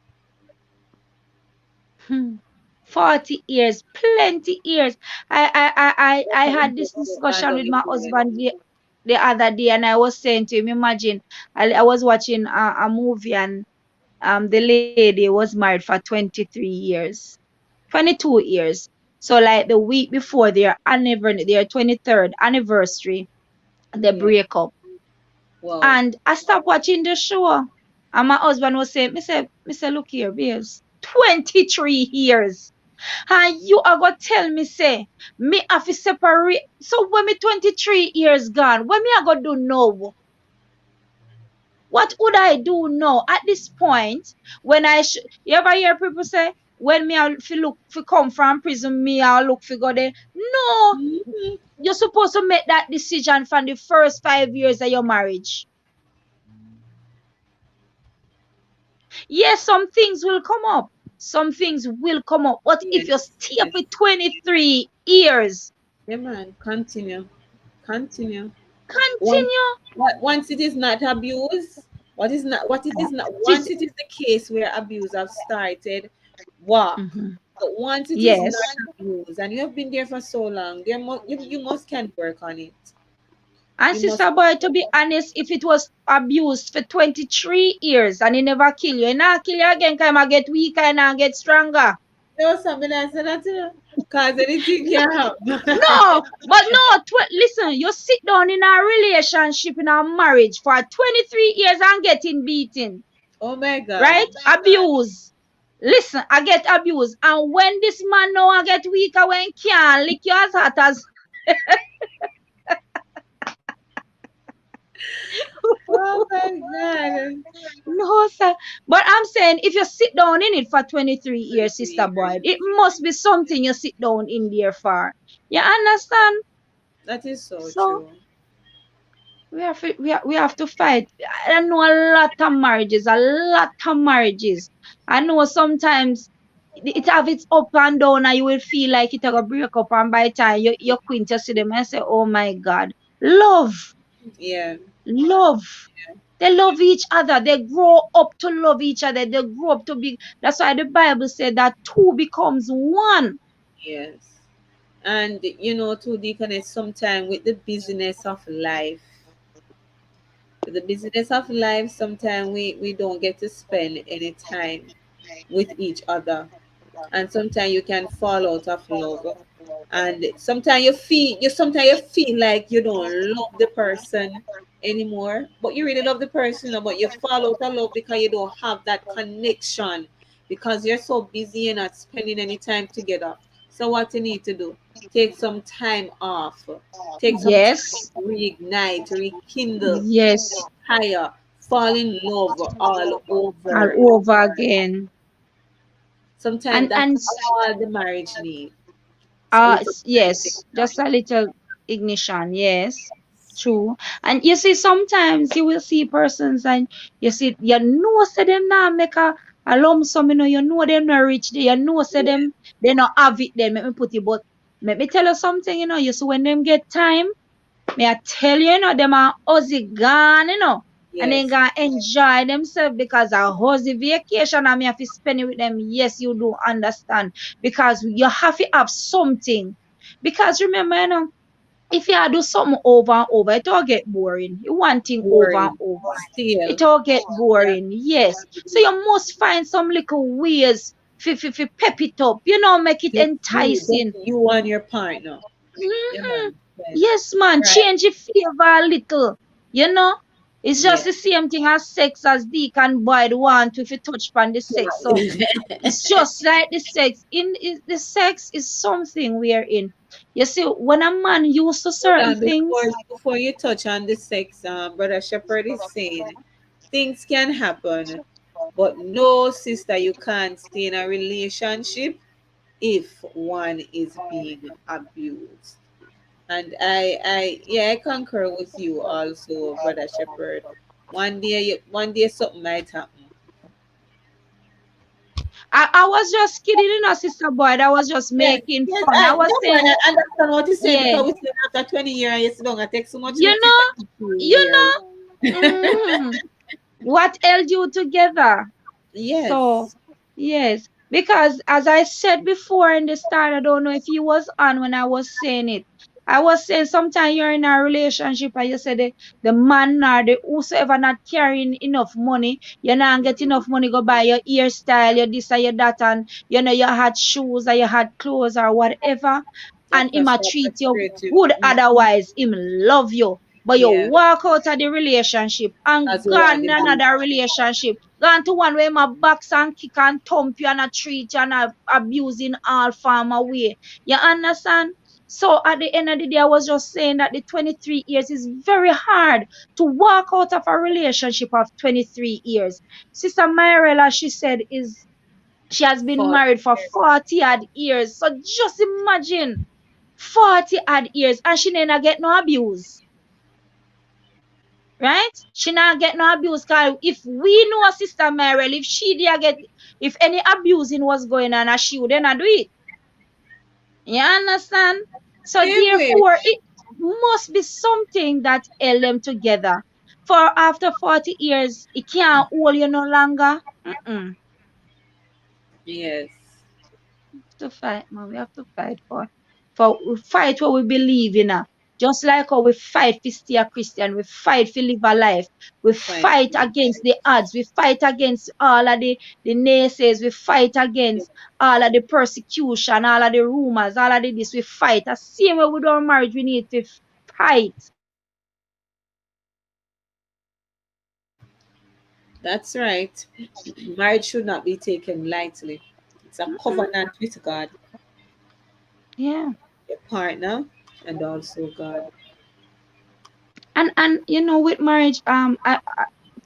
Hmm. 40 years, plenty years. I had this I discussion don't with my even. husband the other day, and I was saying to him, imagine, I was watching a movie, and the lady was married for 23 years, 22 years. So like the week before their 23rd anniversary, they Yeah. break up. Wow. And I stopped watching the show. And my husband was saying, me say, look here, babes, 23 years. And you are going to tell me, say, me have to separate. So when me 23 years gone, what me I going to do now? What would I do now at this point, when you ever hear people say, when me I fi look fi come from prison, me I look fi go there. No, Mhm. you're supposed to make that decision from the first 5 years of your marriage. Yes, some things will come up. Some things will come up. But if you Yes. stay Yes. for 23 years, Yeah, man. Continue. Continue. Once continue. once it is not abuse, what it is not Tis- once it is the case where abuse have started, walk. Mhm. But once it is not Yes. abuse and you have been there for so long, you must can work on it. And You must Sister Boy, to be honest, if it was abused for 23 years and he never kill you, he not kill you again, because I get weaker and I get stronger. know something I said that to you. Cause anything can happen. No, but no, listen, you sit down in a relationship, in a marriage for 23 years and getting beaten, Oh my god. right? Abuse. Listen, I get abused. And when this man now I get weaker, when can't lick you as hot as Oh my god. no, sir. But I'm saying, if you sit down in it for 23 years, 23 Sister years. Boyd, it must be something you sit down in there for. You understand? That is so So, true. we have to fight. I know a lot of marriages, a lot of marriages. I know sometimes it have its up and down, and you will feel like it will break up, and by the time you quint, you see them and say, "Oh my God, love, Yeah. love." They love each other. They grow up to love each other. They grow up to be. That's why the Bible said that two becomes one. Yes. And to Deaconess, sometime with the busyness of life, sometimes we don't get to spend any time with each other. And sometimes you can fall out of love. And sometimes you feel like you don't love the person anymore, but you really love the person, but you fall out of love because you don't have that connection, because you're so busy, you're not spending any time together. So what you need to do, take some time off, take some time Yes, to reignite, rekindle, yes, higher, fall in love all all over. over again. Sometimes And that's and all the marriage need. It's a little time yes, just together. a little ignition. Yes, true. And you see, sometimes you will see persons, and you know, say them now make a lump sum. You know them not rich. You know, say Yeah, them they not have it. Then let me put it. But let me tell you something. You see when them get time. Me I tell you, them are Aussie gone, and they yes, gonna enjoy themselves because a Aussie vacation and me have to spend it with them. Yes, you do understand. Because you have to have something. Because remember, if you do something over and over, it all get boring. You want thing over and boring, over. It still. all get Yeah, boring. Yes. So you must find some little ways to pep it up, make it just enticing. you and your partner. Yeah, Mhm. man. Yes. Yes, man, Right. change the flavor a little. You know, it's just Yeah. the same thing as sex as Deacon Boyd want if you touch upon the sex. So it's just like the sex. The sex is something we are in. You see, when a man used to Hold certain on, before things, before you touch on the sex, Brother Shepherd is saying things can happen, but no, sister, you can't stay in a relationship if one is being abused. And yeah, I concur with you also, Brother Shepherd. One day something might happen. I was just kidding, Sister Boyd. I was just Yes, making yes, fun. I was that's why saying, I understand what you say, yeah, because we say after 20 years, you don't take so much you with it know, after 2 years. you mhm. What held you together? So, Yes, yes, because as I said before in the start, I don't know if you was on when I was saying it. I was saying sometimes you're in a relationship and you say the man or the whosoever not carrying enough money, you not get enough money go buy your hairstyle, your this or your that, and you had shoes or you had clothes or whatever, and that him can a start treat you frustrate you. good, otherwise him love you. But you Yeah, walk out of the relationship and because you want gone the in money. another relationship. Gone to one where my box and kick and thump you and a treat you and abuse in all form of way. You understand? So at the end of the day, I was just saying that the 23 years is very hard to walk out of a relationship of 23 years. Sister Myrella, she said, is she has been For married for 40 odd years. So just imagine 40 odd years and she never get no abuse, right? She not get no abuse. Cause if we know a sister Mary, if she did get, if any abusing was going on, she would not do it. You understand? So in therefore, which, it must be something that held them together. For after 40 years, it can't hold you no longer. Mm-mm. yes, To fight, man. We have to fight for we fight what we believe in. Just like how we fight to stay a Christian, we fight to live a life. We fight fight for against the odds. We fight against all of the naysays. We fight it. against all of the persecution, all of the rumors, all of the this. We fight. The same way with our marriage, we need to fight. That's right. Marriage should not be taken lightly. It's a Mm-mm. covenant with God, Yeah. your partner, and also God. And with marriage, I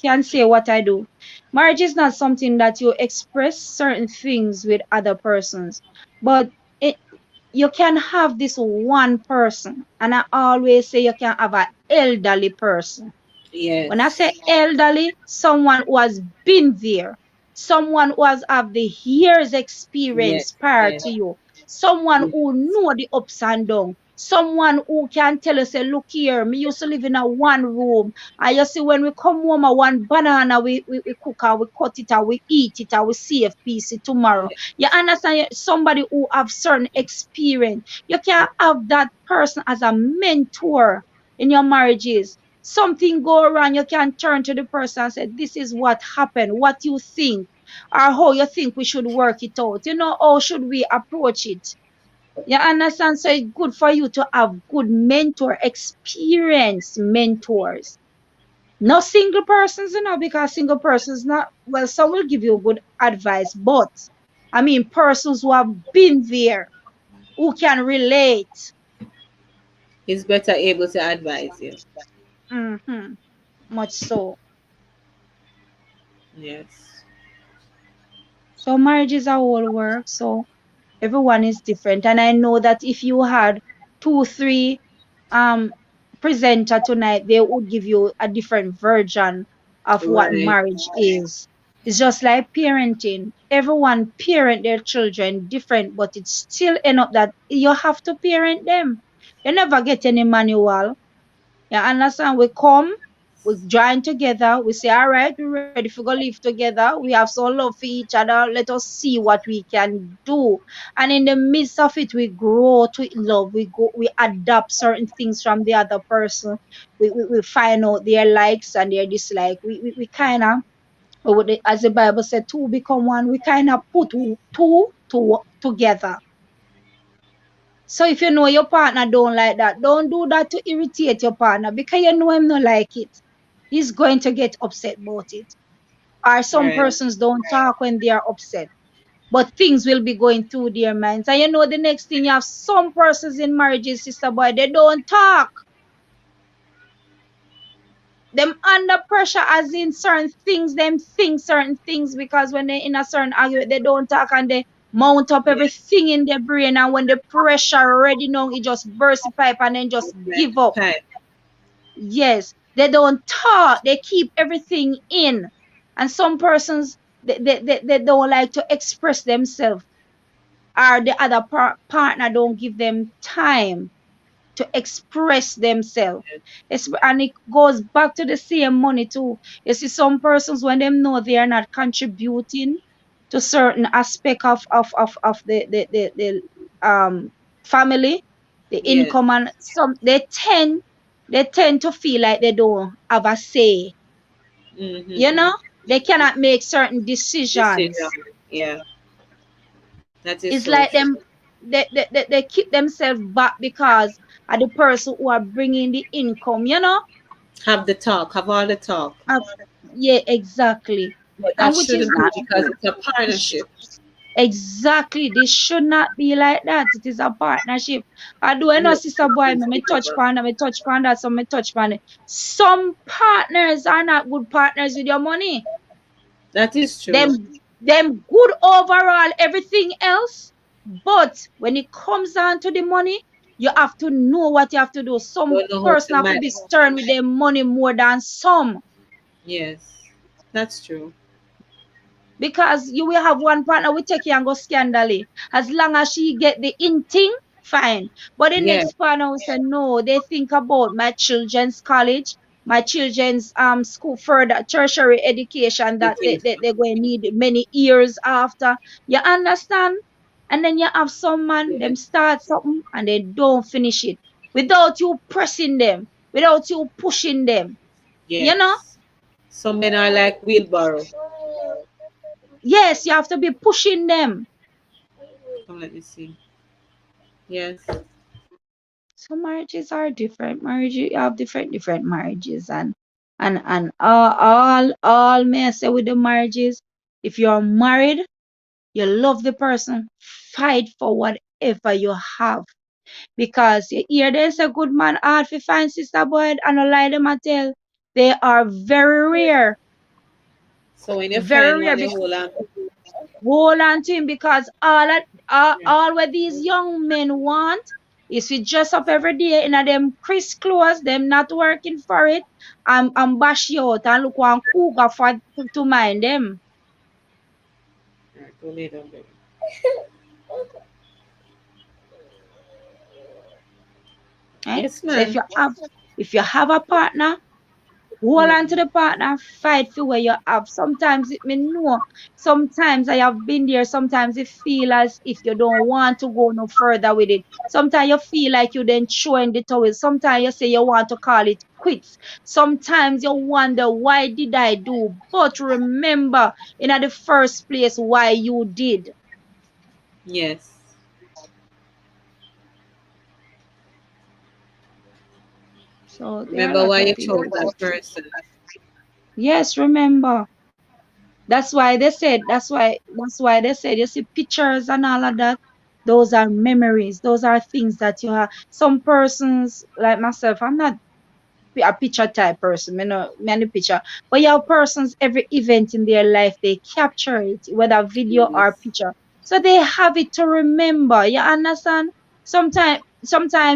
can say what I do. Marriage is not something that you express certain things with other persons, but you can have this one person, and I always say you can have an elderly person. When I say Yes. elderly, someone who has been there, someone who has have the years Yes. experience prior Yes. to you, someone Yes. who know the ups and downs, someone who can tell us, say, look here, me used to live in a one room. I you see when we come home, a one banana, we cook and we cut it and we eat it and we see a piece it tomorrow. Yes. You understand? Somebody who have certain experience. You can have that person as a mentor in your marriages. Something go wrong, you can turn to the person and say, this is what happened, what you think, or how you think we should work it out. How should we approach it? You understand? So it's good for you to have good mentor, experienced mentors. No single persons, because single persons not, well, some will give you good advice, but I mean persons who have been there, who can relate. He's better able to advise you. Hmm. Much so. Yes. So marriage is a whole work. So everyone is different. And I know that if you had two, three um presenter tonight, they would give you a different version of what Right. marriage is. It's just like parenting. Everyone parent their children different, but it's still end up that you have to parent them. You never get any manual. You understand? We come, we join together, we say, all right, we're ready for go live together. We have some love for each other. Let us see what we can do. And in the midst of it, we grow to love. We adapt certain things from the other person. We find out their likes and their dislike. We kind of, as the Bible said, two become one. We kind of put two together. So if you know your partner don't like that, don't do that to irritate your partner because you know him not like it. He's going to get upset about it. Or some Right. persons don't talk when they are upset, but things will be going through their minds. And the next thing you have some persons in marriages, sister boy, they don't talk. Them under pressure as in certain things, them think certain things because when they're in a certain argument, they don't talk and they mount up Yeah. everything in their brain. And when the pressure already know, it just burst the pipe and then just Right. give up. Pipe. Yes, they don't talk, they keep everything in. And some persons, they don't like to express themselves, or the other partner don't give them time to express themselves. And it goes back to the same money too. You see, some persons when they know they are not contributing to certain aspect of the family, the Yes. income, and some they tend to feel like they don't have a say. You Mm-hmm. know, they cannot make certain decisions. Decision. Yeah. That is It's so like true. them, they keep themselves back because of the person who are bringing the income. Have the talk. Have all the talk. Of- yeah, exactly. But that And which is shouldn't be not because good. it's a It sh- partnership. exactly. This should not be like that. It is a partnership. I do I And know, look, sister boy, me me touch pan that, so me touch pan it. Some partners are not good partners with your money. that is true. Them good overall, everything else. But when it comes down to the money, you have to know what you have to do. Some Don't know how person to have to manage. be stern with their money more than some. Yes. That's true. Because you will have one partner will take you and go scandally. As long as she get the in thing, fine. But the Yeah. next partner will say, no, they think about my children's college, my children's school further tertiary education The that things. they're going to need many years after. You understand? And then you have some man, Yeah. them start something and they don't finish it without you pressing them, without you pushing them. You know? Yes. Some men are like wheelbarrow. Yes, you have to be pushing them. Come, let me see. Yes. So marriages are different. Marriage, you have different marriages, and all may I say with the marriages, if you're married, you love the person, fight for whatever you have. Because you hear there's a good man hard to find, sister boy, and I lie them I tell. They are very rare. So when you Very find rare. one, you hold on. Hold on to him because all what these young men want is to dress up every day in a them crisp clothes, them not working for it, and bash you out and look one cougar for to mind them. Alright, go lay down, baby. Right? Yes, So ma'am. if you have a partner, hold on to Mm. the partner, fight for what you have. Sometimes it may know. Sometimes I have been there. Sometimes it feel as if you don't want to go no further with it. Sometimes you feel like you then throwing the towel. Sometimes you say you want to call it quits. Sometimes you wonder why did I do? But remember, in the first place, why you did. Yes. So there are a Remember lot why of you things. chose that person. Yes, remember. That's why they said you see pictures and all of that. Those are memories. Those are things that you have. Some persons like myself, I'm not a picture type person, many picture. But you have persons every event in their life they capture it, whether video or Yes. picture. So they have it to remember. You understand? Sometimes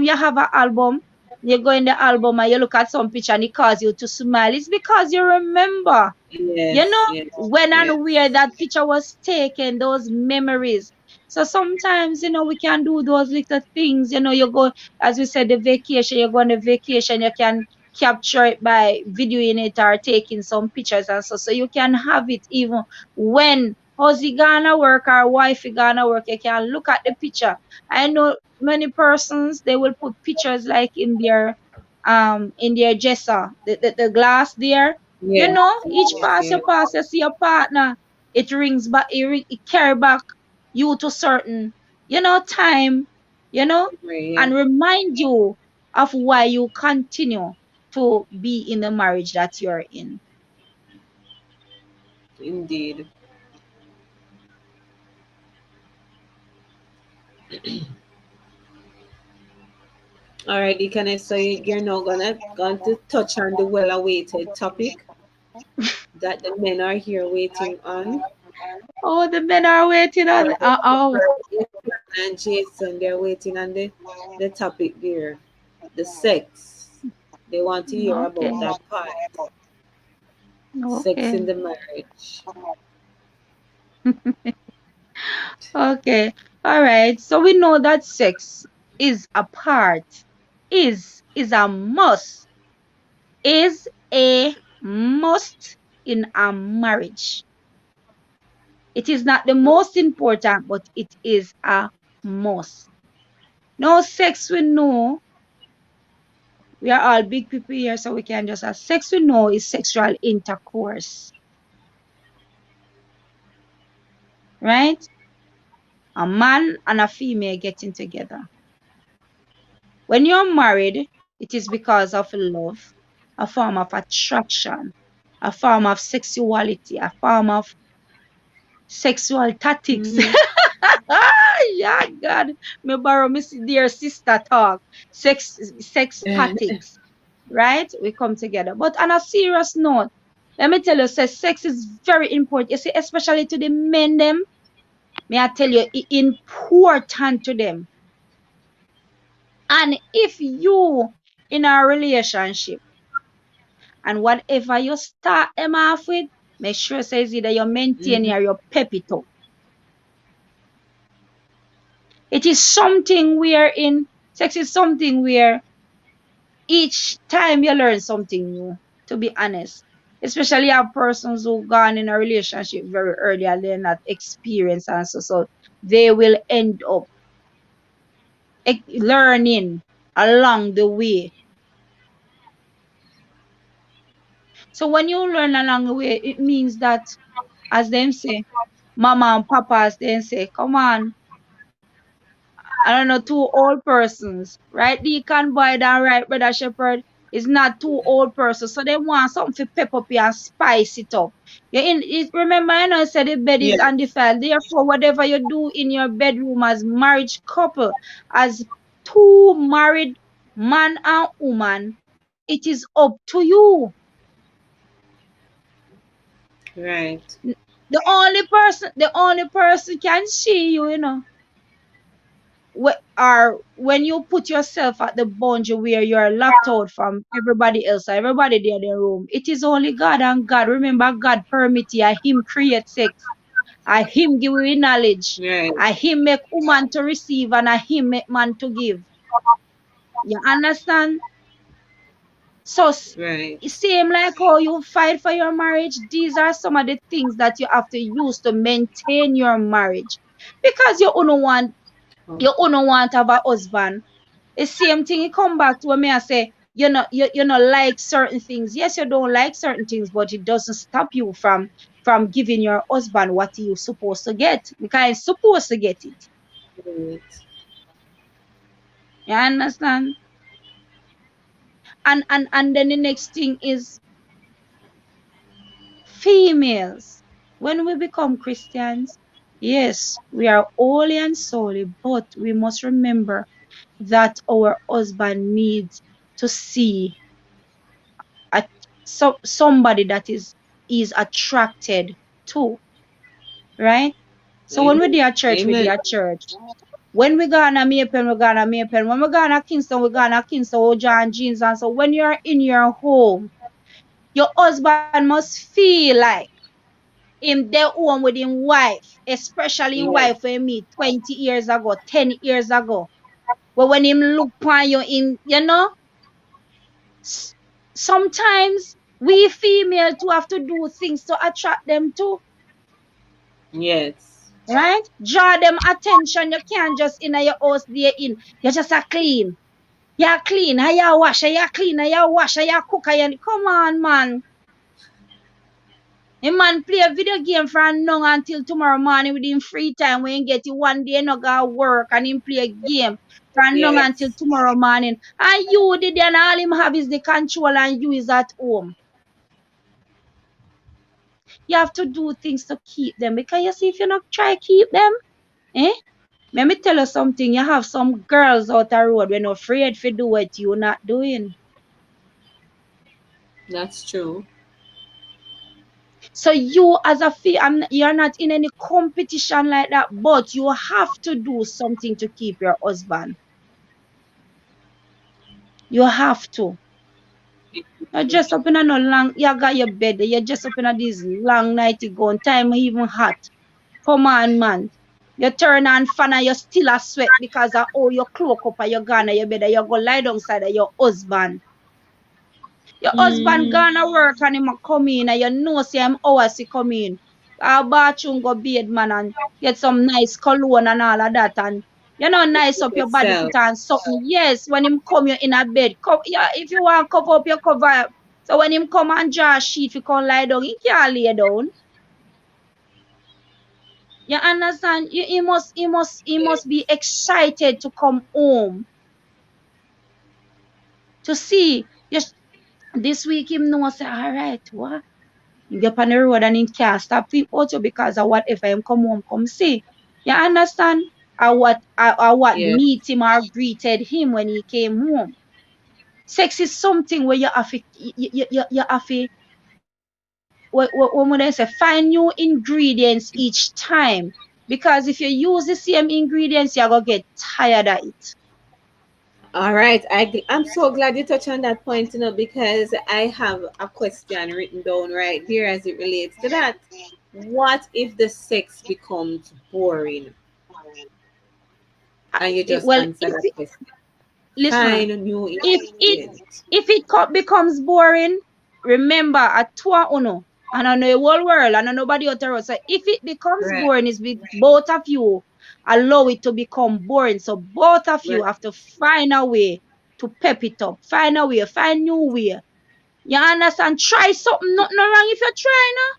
you have an album, you go in the album and you look at some picture and it causes you to smile. It's because you remember, Yes. Yes. when and Yes. where that picture was taken, those memories. So sometimes, we can do those little things. You go, as we said, the vacation, you go on a vacation, you can capture it by videoing it or taking some pictures and so you can have it even when husband gonna work or wife gonna work, you can look at the picture. I know many persons they will put pictures like in their dresser, the glass there. Yes. Each Yes. pass you Yes. pass, you see your partner, it rings back, it carry back you to certain, time, you know, Right, yeah. and remind you of why you continue to be in the marriage that you're in. Indeed. All right, Deaconess. So you're now going to touch on the well-awaited topic that the men are here waiting on. Oh, the men are waiting For on. Oh, and Jason, they're waiting on the topic there. The sex. They want to hear okay, about that part. Sex okay, in the marriage. okay. All right. So we know that sex is a part, is a must, is a must in a marriage. It is not the most important, but it is a must. No sex we know, we are all big people here, so we can just have sex we know is sexual intercourse, right? A man and a female getting together. When you're married, it is because of love, a form of attraction, a form of sexuality, a form of sexual tactics. Mm-hmm. Yeah, God, me borrow me dear sister talk. Sex tactics, right? We come together. But on a serious note, let me tell you, say sex is very important. You see, especially to the men them, may I tell you, important to them. And if you in a relationship and whatever you start them off with, make sure says either you maintain Mm-hmm. or you pep it up. It is something where in sex is something where each time you learn something new, to be honest. Especially have persons who gone in a relationship very early and they're not experienced and so they will end up learning along the way. So when you learn along the way, it means that, as them say, mama and papas then say, come on, I don't know, two old persons, right? Deacon Boyd and right, Brother Shepherd, is not two old persons. So they want something to pep up here and spice it up. Remember, I said the bed is Yes. undefiled. Therefore, whatever you do in your bedroom as marriage couple, as two married man and woman, it is up to you. Right. The only person can see you, or when you put yourself at the boundary where you're locked out from everybody else, everybody there in the room, it is only God. And God, remember, God permit you, and Him create sex, and Him give you knowledge, Right. and Him make woman to receive, and Him make man to give. You understand? So Right. same like how you fight for your marriage, these are some of the things that you have to use to maintain your marriage. Because you Okay. only want to have a husband. The same thing it come back to me. I say, you not like certain things. Yes, you don't like certain things, but it doesn't stop you from giving your husband what you supposed to get, because he's supposed to get it. Right. You understand? And then the next thing is females. When we become Christians, yes, we are holy and solely, but we must remember that our husband needs to see a, somebody that is attracted to, right? So when we Amen. do at church, we do Amen. at church. When we gonna Maple, we gonna Maple. When we gonna Kingston, we gonna Kingston, oh John Jeans. And so when you're in your home, your husband must feel like him there home with him wife, especially him Yes. wife when meet 20 years ago, 10 years ago. But when him look upon you in, s- sometimes we female to have to do things to attract them too, Yes. right? Draw them attention. You can't just in your house there in. You just a clean. You clean. You wash. You clean. You wash. You cook. Come on, man. A man play a video game from now until tomorrow morning with him free time when he get it one day no go work and him play a game from now until Yes. tomorrow morning. And you did and all him have is the control and you is at home. You have to do things to keep them, because you see if you not try keep them, eh? Let me tell you something. You have some girls out the road when afraid to do what you not doing. That's true. So you as a you're not in any competition like that, but you have to do something to keep your husband. You have to. You're just up in a no long, you got your bed, you're just up in a this long nighty gone, time even hot. Come on, man. You turn on fan and you still a sweat because of all your cloak up and you gone your bed and you go lie down side of your husband. Your husband Mm, gonna work and him a come in and you know say him hours he come in. Bathroom go bathe man and get some nice cologne and all of that, and nice up your body, yourself. put on something. Yes, when him come you in a bed. Yeah, if you want cover up your cover up. So when him come and draw a sheet you come lie down, he can't lay down. You understand? He must be excited to come home to see. Just this week him know say, all right, what? Him get on the road and he can't stop think out you because of whatever him come home come see. You understand? Or what Yes. meet him or greeted him when he came home. Sex is something where you have to what would I say, find new ingredients each time. Because if you use the same ingredients, you're gonna get tired of it. All right. I'm so glad you touched on that point, because I have a question written down right here as it relates to that. What if the sex becomes boring? And you just Well, answer that question. listen, Find a new if it ingredient. becomes boring, remember at two uno, and I know the whole world, and I know nobody out there. So if it becomes Right. boring, it's both of you allow it to become boring. So both of you Right. have to find a way to pep it up, find a way, find new way. You understand? Try something, nothing wrong if you try now.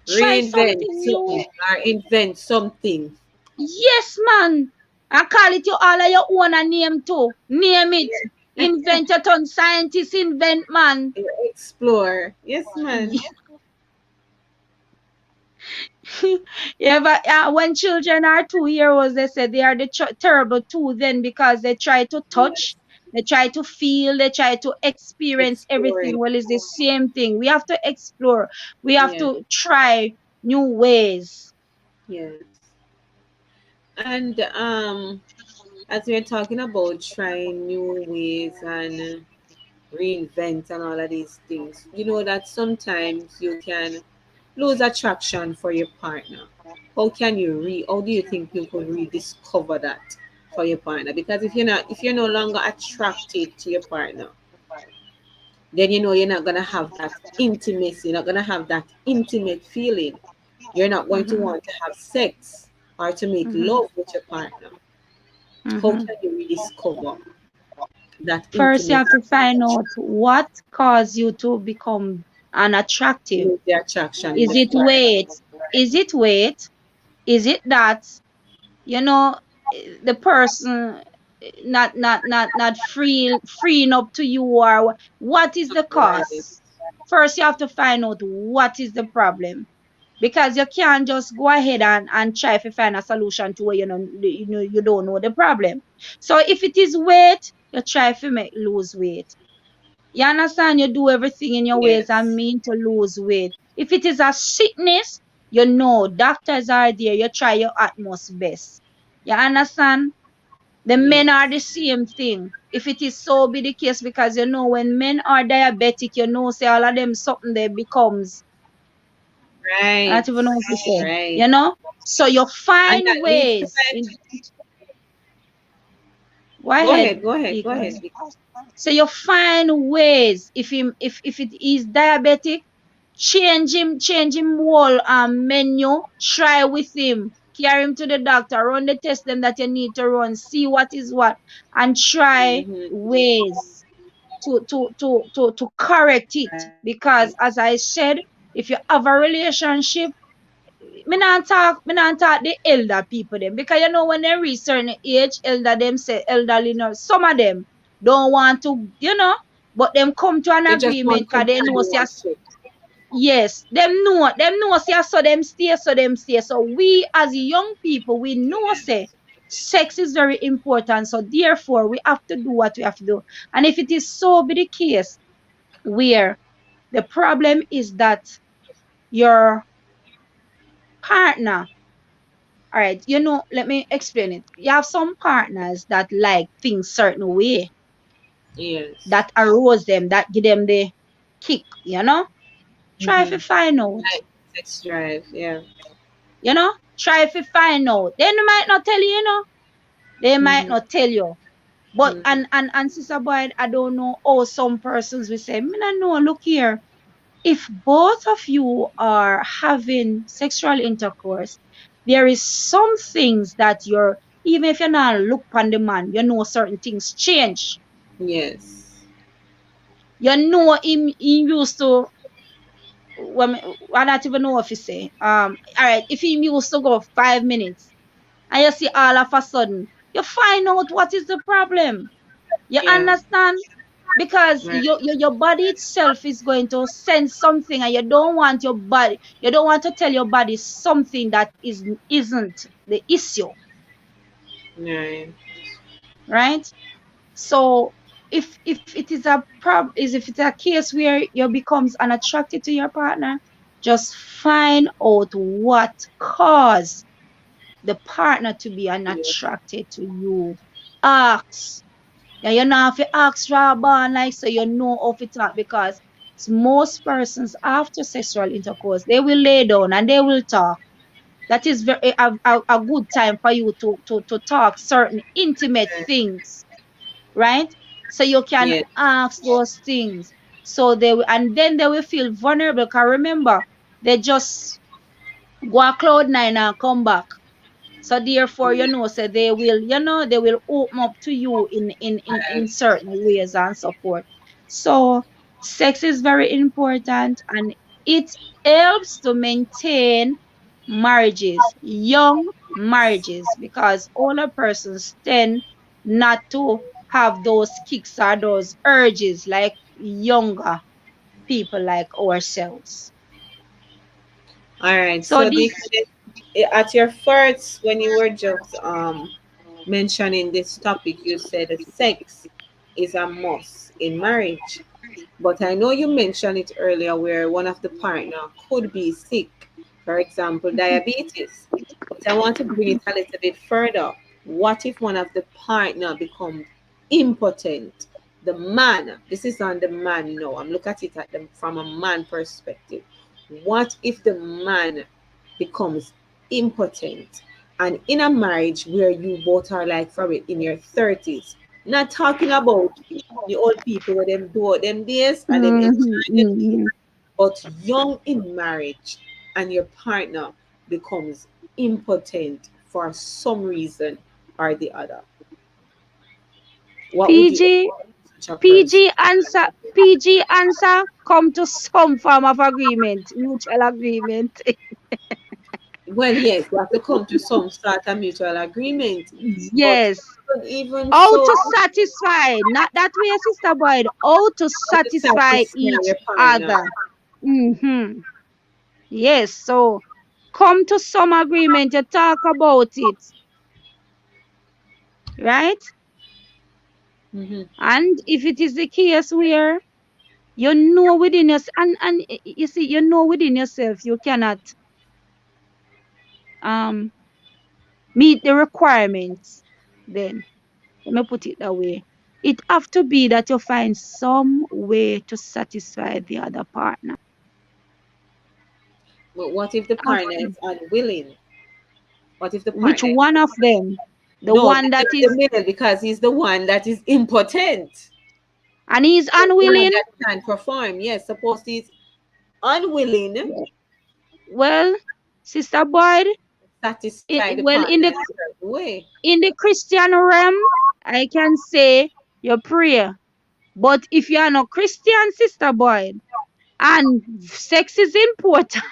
Try Reinvent something new. something or invent something. Yes, man. And call it your all of your own a name too. Name it. Yeah. Invent your tongue. Scientists invent, man. Explore. Yes, man. Yeah, but when children are 2 years old, they say they are the terrible two then because they try to Yes. touch. They try to feel, they try to experience everything. Exploring. Well, it's the same thing. We have to explore, we have Yeah. to try new ways. Yes. And as we're talking about trying new ways and reinvent and all of these things, you know that sometimes you can lose attraction for your partner. How do you think you could rediscover that for your partner? Because if you're no longer attracted to your partner, then you know you're not gonna have that intimacy, you're not gonna have that intimate feeling. You're not going to Hmm. want to have sex or to make Hmm. love with your partner. How Hmm. can you rediscover that First, you intimacy, have to find out what caused you to become unattractive. lose the attraction in Is the it first? weight? Is it weight? Is it that, you know, the person not freeing up to you, or what is the Right. cause? First, you have to find out what is the problem, because you can't just go ahead and try to find a solution to where you don't know the problem. So if it is weight, you try to make lose weight. You understand? You do everything in your ways and Yes. mean to lose weight. If it is a sickness, you know doctors are there. You try your utmost best. You understand? The men are the Yes. same thing. If it is so be the case, because when men are diabetic, say all of them something they becomes. I Right. don't even know what to say. Right. So you And find that needs to ways. find. Go Go ahead, ahead. Go ahead. Go because ahead. so you find ways. If it is diabetic, change him whole menu, try with him, carry him to the doctor, run the test them that you need to run, see what is what, and try Mm-hmm. ways to correct it. Right. Because as I said, if you have a relationship, me not talk the elder people them, because when they reach certain age, elder them say elderly, some of them don't want to, but them come to an They just agreement want because they know say, companionship. yes, them know say, so them stay. So we as young people, we know say sex is very important, so therefore we have to do what we have to do. And if it is so be the case where the problem is that your partner, all right, let me explain it. You have some partners that like things certain way, Yes. that arouse them, that give them the kick. Try Mm-hmm. to find out. Like sex drive. Yeah. Try to find out. They might not tell you. They might Mm-hmm. not tell you. But Mm-hmm. and Sister Boyd, I don't know how some persons will say, me no know, look here. If both of you are having sexual intercourse, there is some things that even if you're not look on the man, certain things change. Yes. He used to, I don't even know if you say, all right, if he used to go 5 minutes and you see all of a sudden, you find out what is the problem. You Yeah. understand? Because Right. your body itself is going to sense something, and you don't want to tell your body something that isn't the issue, Right. right? So if it is a is if it's a case where you becomes unattracted to your partner, just find out what caused the partner to be Yes. unattracted to you. Ask. Yeah, you know if you ask Raban, like, so how to talk, because most persons after sexual intercourse, they will lay down and they will talk. That is a good time for you to talk certain intimate Right. things, right? So you can Yes. ask those things. So and then they will feel vulnerable. Because remember, they just go a cloud 9 and come back. So therefore, so they will open up to you in Right. certain ways and so forth. So sex is very important, and it helps to maintain marriages, young marriages, because older persons tend not to have those kicks or those urges like younger people like ourselves. All right. So So this, at your first, when you were just mentioning this topic, you said sex is a must in marriage. But I know you mentioned it earlier where one of the partner could be sick, for example, diabetes. But I want to bring it a little bit further. What if one of the partner becomes impotent? The man, this is on the man now. I'm looking at it from a man perspective. What if the man becomes impotent? And in a marriage where you both are like from it in your 30s, not talking about the old people where them do out them days and them Mm-hmm, enjoy them days, mm-hmm. but young in marriage and your partner becomes impotent for some reason or the other. What would you PG, advise such a person? PG answer, PG answer, come to some form of agreement, mutual agreement. Well, yes, you have to come to some sort of mutual agreement. But Yes. even How so, to satisfy, not that way, Sister Boyd, how to how to satisfy satisfy each your partner. other. Mm-hmm. Yes, so come to some agreement, you talk about it, right? Hmm. And if it is the case where you know within yourself, and you see, you know within yourself, you cannot um meet the requirements, then let me put it that way. It have to be that you find some way to satisfy the other partner. But what if the Have partner to. is unwilling? What if the Which partner? one of them? The No, one that the is, male, because he's the one that is impotent. and he's The one unwilling? that can perform. Yes, suppose he's unwilling, Well, Sister Boyd, satisfy the well, partner in a certain way. in the Christian realm, I can say you pray. But if you are not Christian, Sister Boyd, and sex is important,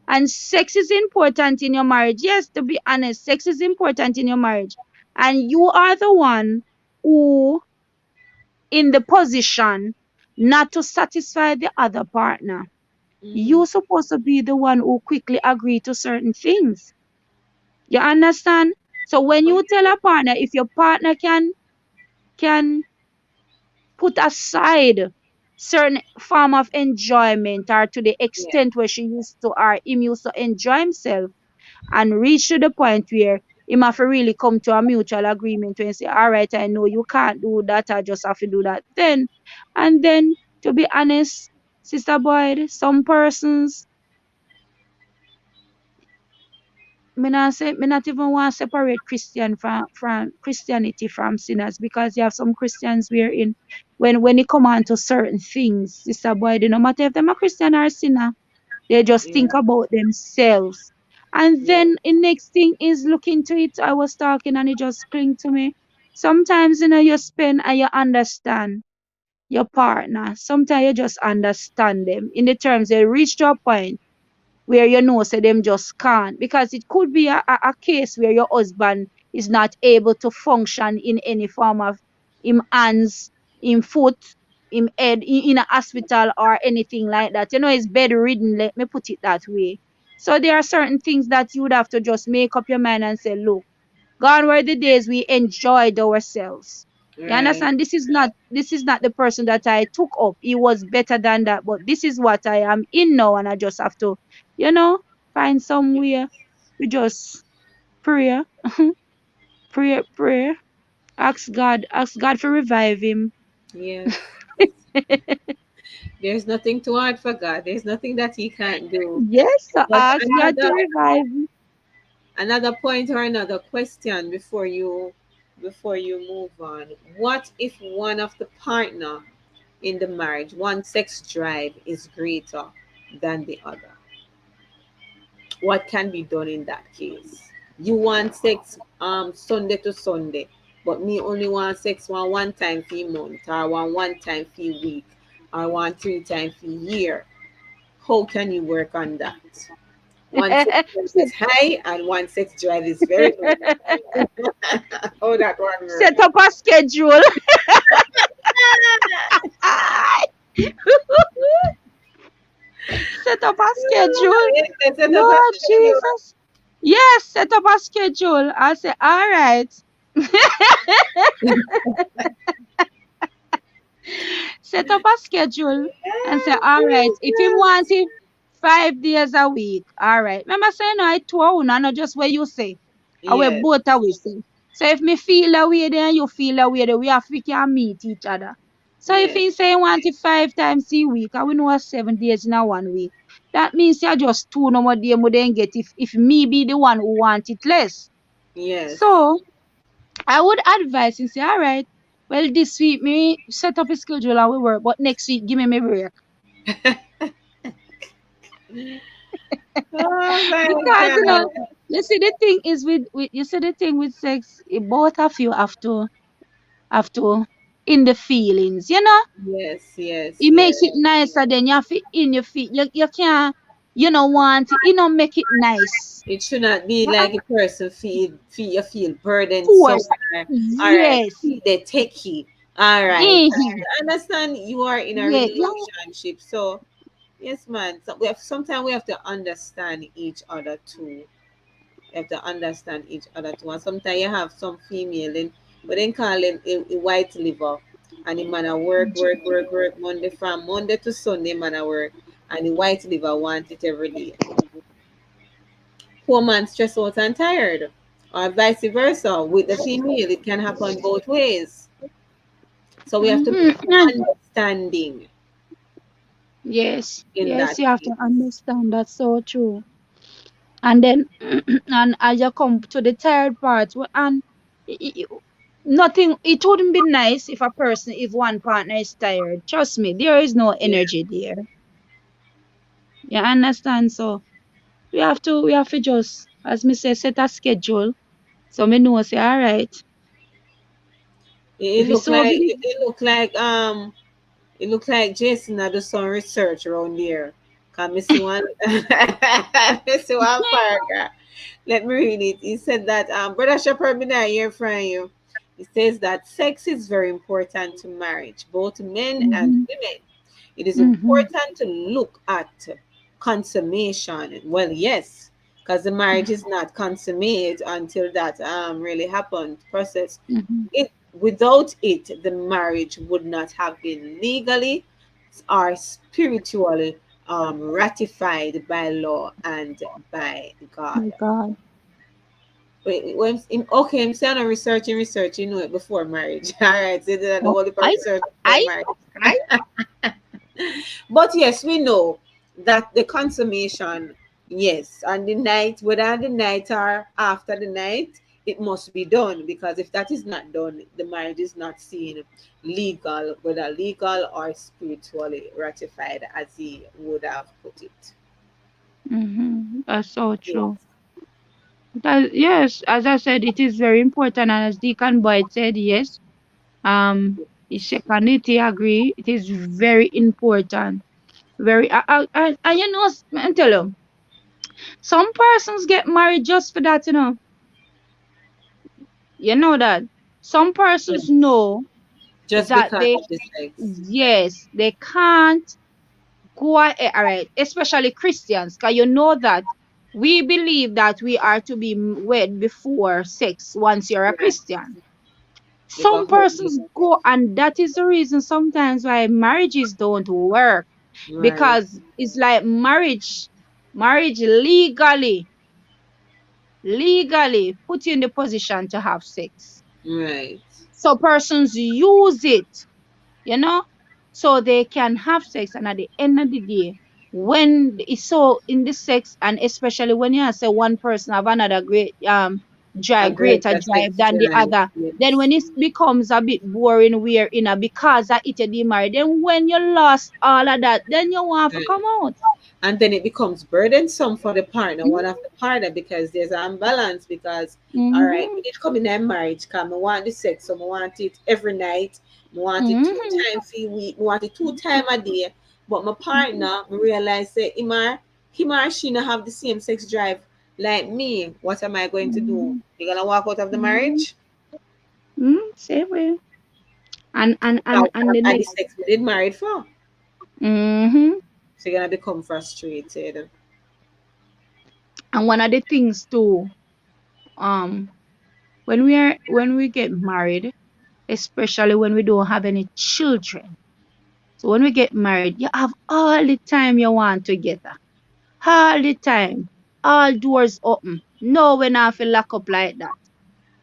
and sex is important in your marriage. Yes, to be honest, sex is important in your marriage. And you are the one who in the position not to satisfy the other partner. Hmm. You're supposed to be the one who quickly agree to certain things. You understand? So when Oh, you tell a partner, if your partner can put aside certain form of enjoyment or to the yeah, extent where she used to or him used to enjoy himself and reach to the point where him have to really come to a mutual agreement when say, all right, I know you can't do that, I just have to do that. Then to be honest, Sister Boyd, some persons me not even want to separate Christian from Christianity from sinners because you have some Christians wherein when it come on to certain things, Sister Boyd, no matter if them a Christian or a sinner, they just yeah, think about themselves. And yeah. then the next thing is look into it. I was talking and it just cling to me. Sometimes you spend and you understand your partner. Sometimes you just understand them in the terms they reach to a point where you know say them just can't because it could be a case where your husband is not able to function in any form of him hands, him foot, him head in a hospital or anything like that. He's bedridden, let me put it that way. So there are certain things that you would have to just make up your mind and say, look, gone were the days we enjoyed ourselves. You Right. understand? This is not the person that I took up. He was better than that, but this is what I am in now, and I just have to, you know, find somewhere we just pray, pray, ask God to revive him. Yes. There's nothing too hard for God. There's nothing that He can't do. Yes, so But ask God to revive him. another point or another question before you move on. What if one of the partner in the marriage, one sex drive is greater than the other? What can be done in that case? You want sex Sunday to Sunday, but me only want sex one time for month or one time for week or one three times for year. How can you work on that? One sex drive set, is high and one sex drive is very low. Oh, that one set work. up a schedule. Set up a schedule. Let's set up a Lord schedule. Jesus. Yes, set up a schedule. I say, all right. set up a schedule and say, Ah, all right, if him want Jesus. it 5 days a week, all right. Remember saying no, I two not just what you say. I will Yes, both a we say. So if me feel away there and you feel away there, we have we can meet each other. So if yes, he say he want it 5 times a week, and we know 7 days in a one week, that means you just two no more day more than get if me be the one who want it less. yes. So I would advise and say, all right, well, this week me set up a schedule and we work, but next week give me my break. Oh my Because God. you see the thing is with you see the thing with sex, both of you have to in the feelings, Yes, yes, it makes yes. it nicer then you have to in your feet. You can't want it, make it nice. It should not be Yeah. like a person feel burdened Force. somewhere. All right, Yes. they take you. All right, Mm-hmm. I understand you are in a Yeah, yeah. relationship, so yes, man. So we have sometimes we have to understand each other too. You have to understand each other too. And sometimes you have some female and but then call him a white liver. And the man a work, work, work, work Monday from Monday to Sunday man a work. And the white liver want it every day. Poor man stressed out and tired. Or vice versa. With the female, it can happen both ways. So we have to be Mm-hmm. understanding Yes, in yes, that you have to case. understand that's so true. And then, and as you come to the third part, and i- i- nothing, it wouldn't be nice if one partner is tired. Trust me, there is no Yeah. energy there. You understand? So we have to just, as me say, set a schedule. So me know, say, all right, It if it's look so like big, it look like Jason had done some research around there. Can me see one me see one paragraph. Let me read it. He said that Brother Shepherd me not hear from you. He says that sex is very important to marriage, both men and mm-hmm, women. It is mm-hmm, important to look at consummation. Well, yes, because the marriage is not consummate until that really happened process. mm-hmm, It without it, the marriage would not have been legally or spiritually ratified by law and by my God. God. Okay, I'm saying I'm researching, you know it before marriage. All right, so the Oh, whole part research before I, marriage. I, But yes, we know that the consummation, yes, and the night, whether the night or after the night, it must be done because if that is not done, the marriage is not seen legal, whether legal or spiritually ratified, as he would have put it. that's so Yes, true. Yes, as I said, it is very important, and as Deacon Boyd said, yes, he second it, he agree. It is very important. Very, and I tell you, some persons get married just for that. You know that some persons yes. know Just that because they, of the sex. yes, they can't go ahead, all right, especially Christians, because you know that we believe that we are to be wed before sex once you're a Right. Christian. Because Some persons go, and that is the reason sometimes why marriages don't work, right, because it's like marriage legally put you in the position to have sex. right. So persons use it, you know, so they can have sex, and at the end of the day, when it's so in the sex, and especially when you say one person have another A greater greater drive sex than the drive. other, then Yes. when it becomes a bit boring, we're in a because I it the married, then when you lost all of that, then you want to come out. And then it becomes burdensome for the partner, Mm-hmm. one of the partner, because there's an imbalance. Because all right, Mm-hmm. we need to come in a marriage. Come, I want the sex, so I want it every night. I want it two Mm-hmm. times a week. I want it 2 times a day. But my partner, I realize that him or she not have the same sex drive like me. What am I going to do? Mm-hmm. You're gonna walk out of the Mm-hmm. marriage? Same way. And Or the at the next. sex we did married for. Mm-hmm. So you're gonna become frustrated. And one of the things too, um, when we get married, especially when we don't have any children. So when we get married, you have all the time you want together. All the time. All doors open. No, we not feel lock up like that.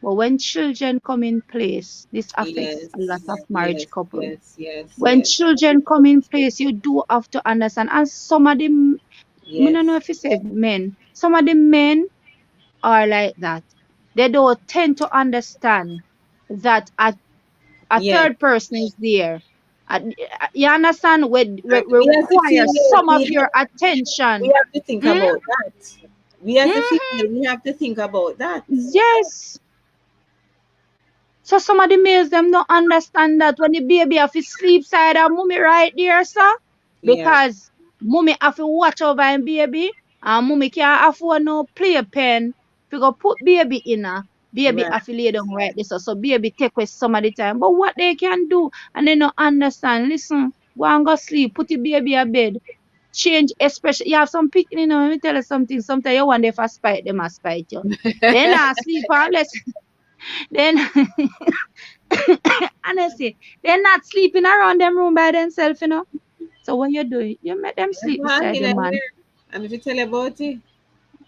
But when children come in place, this affects Yes. a lot of marriage Yes. couple. Yes. Yes. When Yes. children come in place, you do have to understand. And some of them, I don't know Yes. if you say men, some of the men are like that. They don't tend to understand that a Yes. third person is there. You understand? We And we as a require female, some of your we attention. have to think Mm? about that. We as a Hmm. female, we have to think about that. Yes. So some of the males them don't understand that when the baby have to sleep side of mommy right there, sir. Yeah. Because mommy have to watch over him baby and mommy can't afford no playpen. If you go put baby in her, baby Right. have to lay down right there. So baby take away some of the time. But what they can do and they don't understand. Listen, go and go sleep, put the baby a bed. Change, especially you have some people, let me tell you something. Sometimes you want them to spite them, a spite you. They not sleep unless then honestly, they're not sleeping around them room by themselves. So what you do, you make them That's sleep what beside in your here. man. I'm if you tell you about it.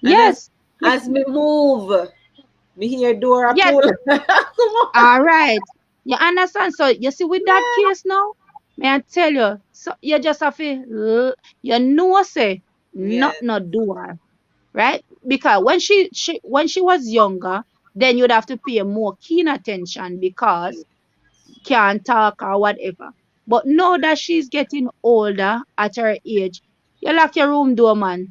And Yes, as me move, me hear door a yes, pull. Come on. all right. You understand? So you see with that case now, may I tell you, so you just have to, you know, say, not Yes. not do her, right? Because when she was younger, then you'd have to pay more keen attention because can't talk or whatever. But now that she's getting older at her age, you lock your room door, man.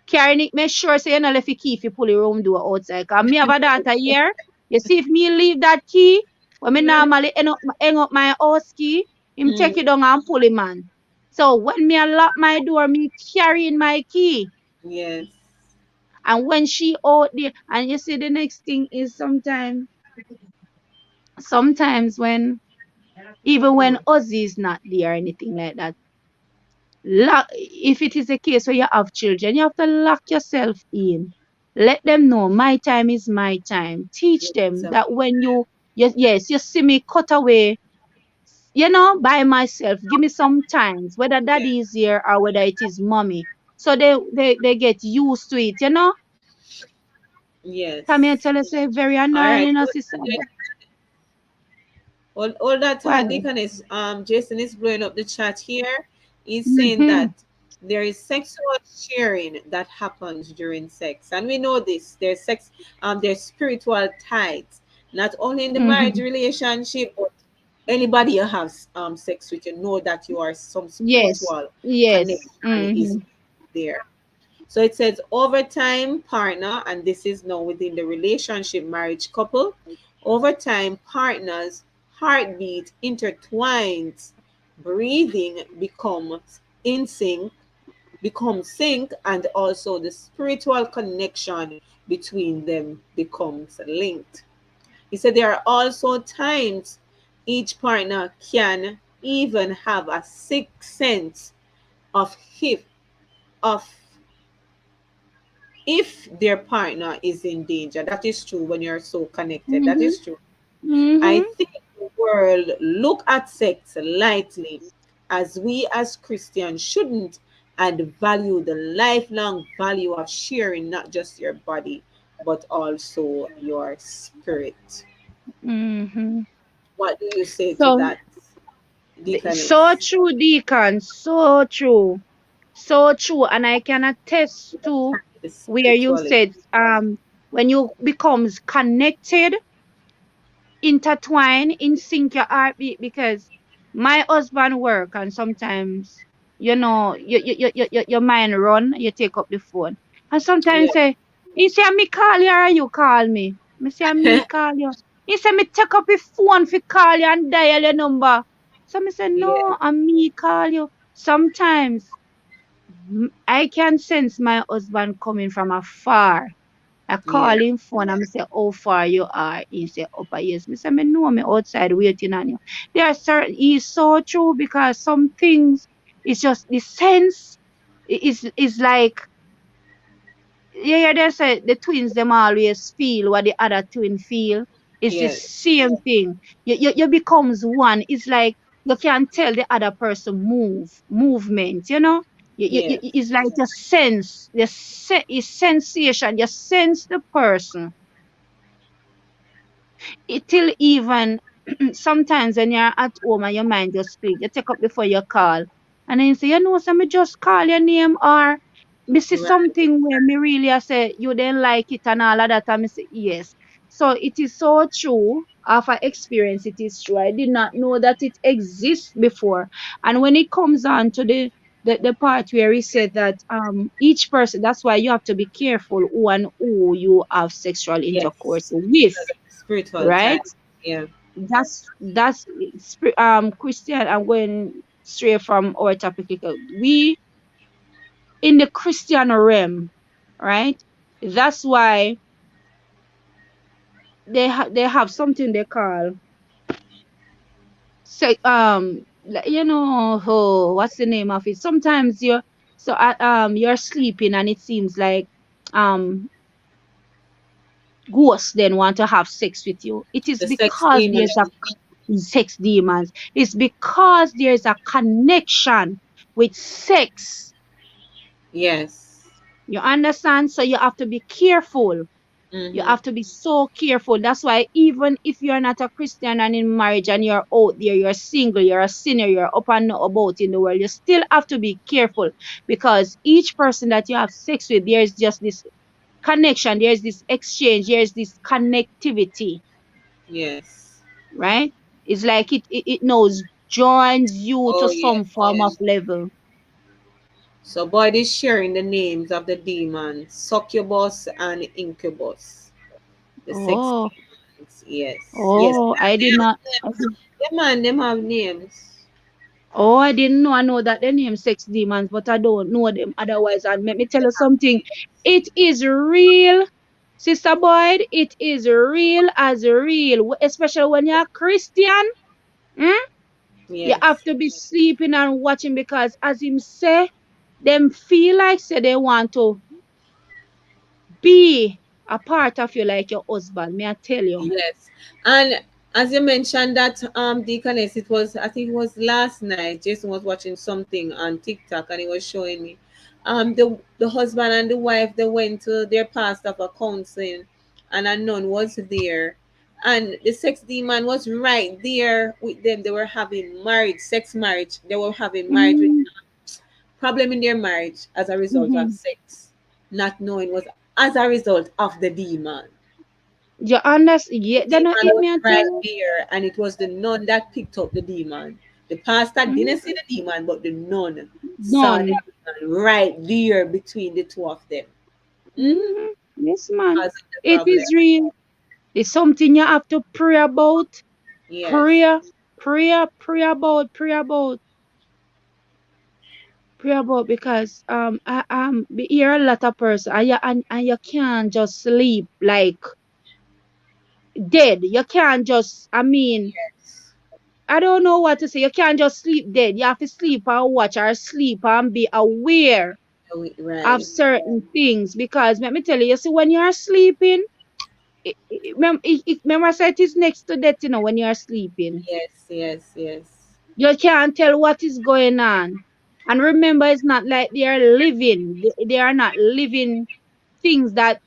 Carrying it, make sure say you not left the key if you pull the room door outside. Cause me have a daughter here. You see if me leave that key, when me normally hang up my house key, him take Mm, it down and pull it, man. So when me a lock my door, me carrying my key. yes. And when she out there, and you see the next thing is sometimes when even when Ozzy is not there or anything like that, if it is a case where you have children, you have to lock yourself in. Let them know my time is my time. Teach Yes. them that when yes, you see me cut away, by myself. Give me some times, whether Yes. daddy is here or whether it is mommy. So they get used to it. Come here, Yes. tell us say very All annoying, right. sister. But All that go talk, ahead. Deacon, is Jason is blowing up the chat here. He's saying Mm-hmm. that there is sexual sharing that happens during sex, and we know this. There's spiritual ties, not only in the marriage Mm-hmm. relationship, but anybody you have sex with, you know that you are some Yes. spiritual Yes. connection is Mm-hmm. there. So it says over time, partner, and this is now within the relationship marriage couple. Over time, partners' heartbeat intertwines, breathing becomes sync, and also the spiritual connection between them becomes linked. He said there are also times each partner can even have a sixth sense of of if their partner is in danger. That is true when you're so connected. That Mm-hmm. is true. I Mm-hmm. think the world look at sex lightly, as we as Christians shouldn't, and value the lifelong value of sharing not just your body but also your spirit. Mm-hmm. What do you say to So that, so Deaconess? true, Deacon. So true. So true. And I can attest to The where you spirituality. said when you becomes connected, intertwine in sync your heartbeat because my husband work and sometimes your mind run, you take up the phone. And sometimes Yeah. say, he say me call you or you call me. Me say me call you. He say me take up the phone for call you and dial your number. So me say Yeah. no, and me call you. Sometimes I can sense my husband coming from afar. I Yeah. call him phone and I say, how far you are? He say, up a yes. Me say, me know me outside waiting on you. There are certain, he's so true because some things, it's just the sense is like, they say the twins, them always feel what the other twin feel. It's the Yes. same thing. You becomes one. It's like, You can tell the other person movement, you know. Yes. It's like a sense, is sensation. You sense the person. It till even sometimes when you're at home and your mind just split, you take up before you call. And then you say, you know, so me just call your name or me see Right. something where me really I say you didn't like it and all of that. And me say, yes. So it is so true. After experience, it is true. I did not know that it exists before. And when it comes on to the part where he said that each person, that's why you have to be careful who and who you have sexual intercourse Yes. with, Because of the spiritual right? type. Yeah. That's Christian. I'm going straight from our topic. We in the Christian realm, right? That's why they have something they call say you know, oh, what's the name of it? Sometimes you're sleeping and it seems like um ghosts then want to have sex with you. It is The sex because demon. there's a sex demons. It's because there's a connection with sex. Yes. You understand? So you have to be careful. You Mm-hmm. have to be so careful. That's why even if you're not a Christian and in marriage and you're out there, you're single, you're a sinner, you're up and about in the world, you still have to be careful because each person that you have sex with, there's just this connection, there's this exchange, there's this connectivity, Yes. right? It's like it knows joins you to Oh, yes, some form of yes. level. So, God is sharing the names of the demons, succubus and incubus. The sex Oh, demons. Yes. Yes. oh, I They did have not. names. Yeah, man, them have names. Oh, I didn't know. I know that they name sex demons, but I don't know them otherwise. And let me tell you something. It is real, Sister Boyd. It is real as real, especially when you're Christian. Hmm? You Yes. have to be sleeping and watching because, as him say, them feel like say they want to be a part of you like your husband. May I tell you? Yes. And as you mentioned that Deaconess, it was, I think it was last night, Jason was watching something on TikTok and he was showing me the husband and the wife, they went to their pastor for counseling and a nun was there and the sex demon was right there with them. They were having marriage. They were having marriage with Mm-hmm. problem in their marriage as a result of Mm-hmm. sex. Not knowing was as a result of the demon. You understand? The Yeah, then demon it was may I tell right you. there, and it was the nun that picked up the demon. The pastor Mm-hmm. didn't see the demon, but the nun saw the None. demon right there between the two of them. Mm-hmm. Mm-hmm. Yes, man. Causing the It problem. is real. It's something you have to pray about. Yes. Prayer, pray about because we hear a lot of person and you can't just sleep like dead. You can't just Yes. I don't know what to say. You can't just sleep dead. You have to sleep and watch or sleep and be aware of Right. certain things because let me tell you, you see when you're sleeping, remember I said it is next to death, you know, when you're sleeping. Yes. Yes. Yes. You can't tell what is going on. And remember, it's not like they are living. They are not living things that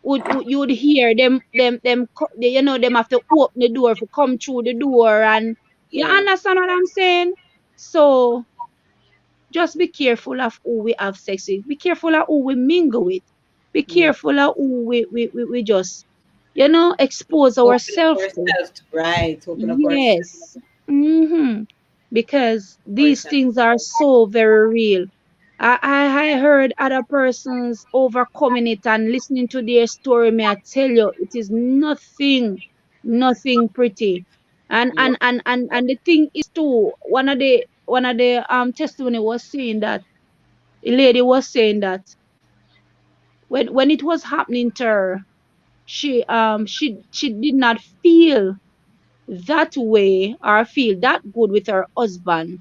would you would hear you know them have to open the door to come through the door and you Yeah. understand what I'm saying? So just be careful of who we have sex with. Be careful of who we mingle with. Be Yes. careful of who we just, you know, expose Open up ourselves to. ourselves. Right. Open up ourselves. Yes. Mm-hmm. Because these Important. things are so very real. I heard other persons overcoming it and listening to their story. May I tell you, it is nothing pretty. No. And the thing is too, one of the testimony was saying that a lady was saying that when it was happening to her, she did not feel that way or feel that good with her husband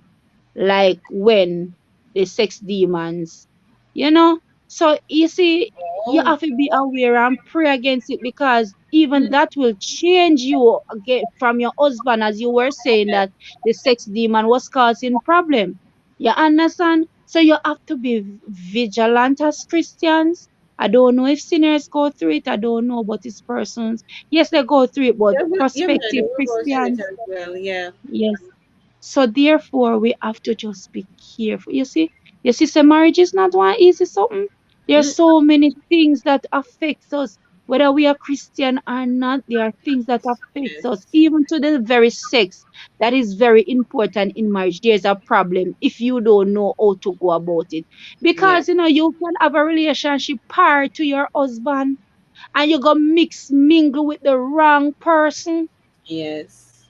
like when the sex demons, you know. So you see, you Oh. have to be aware and pray against it, because even Mm, that will change you again from your husband, as you were saying that the sex demon was causing problem. You understand? So you have to be vigilant as Christians. I don't know if sinners go through it. I don't know, but it's persons. Yes, they go through it, but yeah, man, prospective we will go through it Christians. as well. Yeah. Yes. So therefore, we have to just be careful. You see, so marriage is not one easy something. There are Mm, so many things that affects us, whether we are Christian or not. There are things that affects us, yes. even to the very sex. That is very important in marriage. There's a problem if you don't know how to go about it, Yeah. because you can have a relationship prior to your husband, and you go mix mingle with the wrong person, Yes.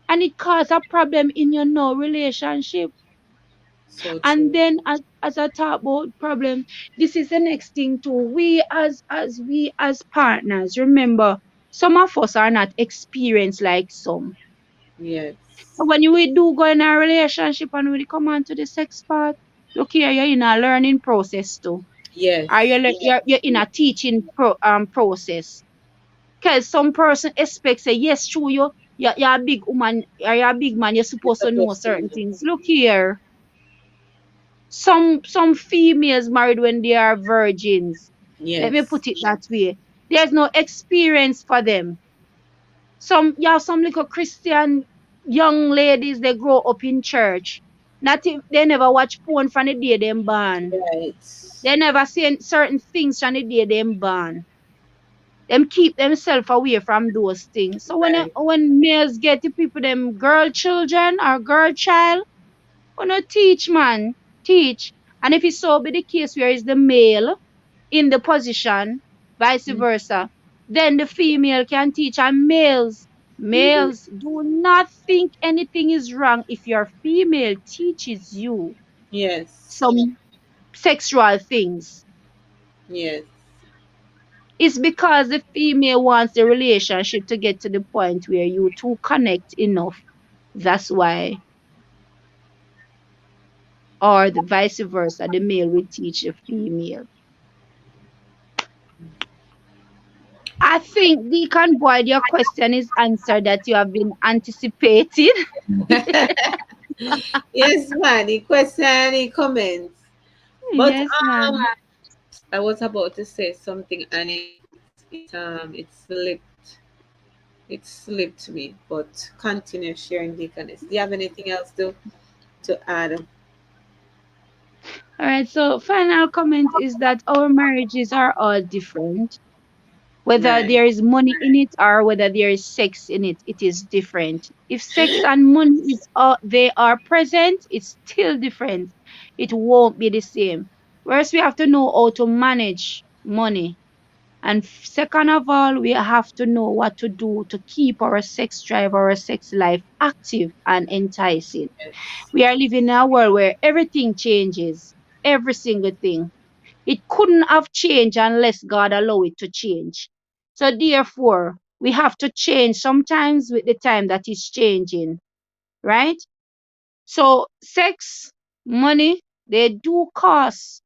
and it cause a problem in your no relationship. So And true. then as I talk about problem, this is the next thing too. We as partners, remember, some of us are not experienced like some. Yes. So when we do go in a relationship and we come on to the sex part, look here, you're in a learning process too. Yes. Are you're in a teaching process. Because some person expects say, yes, true, you're a big woman, you're a big man, you're You're supposed to know supposed to certain know. things. Look here, some females married when they are virgins. Let me Yes. put it that way. There's no experience for them. Some little Christian young ladies, they grow up in church. Not if they never watch porn from the day them born. Right. They never seen certain things from the day them born. Them keep themselves away from those things. So Right. when males get the people them girl children or girl child, teach, man, teach. And if it's so be the case where is the male in the position, vice Mm-hmm. versa, then the female can teach. And males, do not think anything is wrong if your female teaches you Yes. some sexual things. Yes. It's because the female wants the relationship to get to the point where you two connect enough. That's why, or the vice versa, the male will teach the female. I think, Deacon Boyd, your question is answered that you have been anticipating. Yes, man. Any question, any comments? But Yes, ma'am. I was about to say something and it slipped. It slipped me. But continue sharing, Deaconess. Do you have anything else to add? All right. So, final comment is that our marriages are all different. Whether Right. there is money in it or whether there is sex in it, it is different. If sex and money they are present, it's still different. It won't be the same. Whereas we have to know how to manage money. And second of all, we have to know what to do to keep our sex drive, our sex life active and enticing. Yes. We are living in a world where everything changes, every single thing. It couldn't have changed unless God allowed it to change. So therefore, we have to change sometimes with the time that is changing, right? So sex, money, they do cause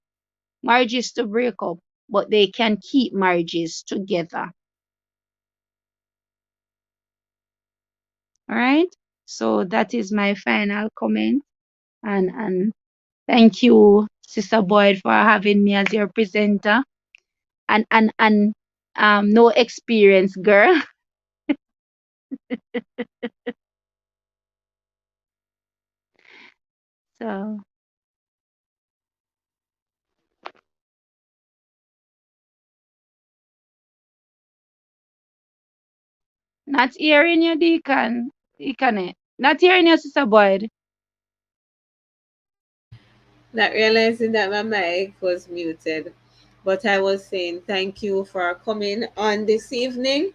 marriages to break up, but they can keep marriages together. All right? So that is my final comment. And thank you, Sister Boyd, for having me as your presenter. And no experience, girl. So not hearing you, Deacon. Not hearing you, Sister Boyd. Not realizing that my mic was muted. But I was saying thank you for coming on this evening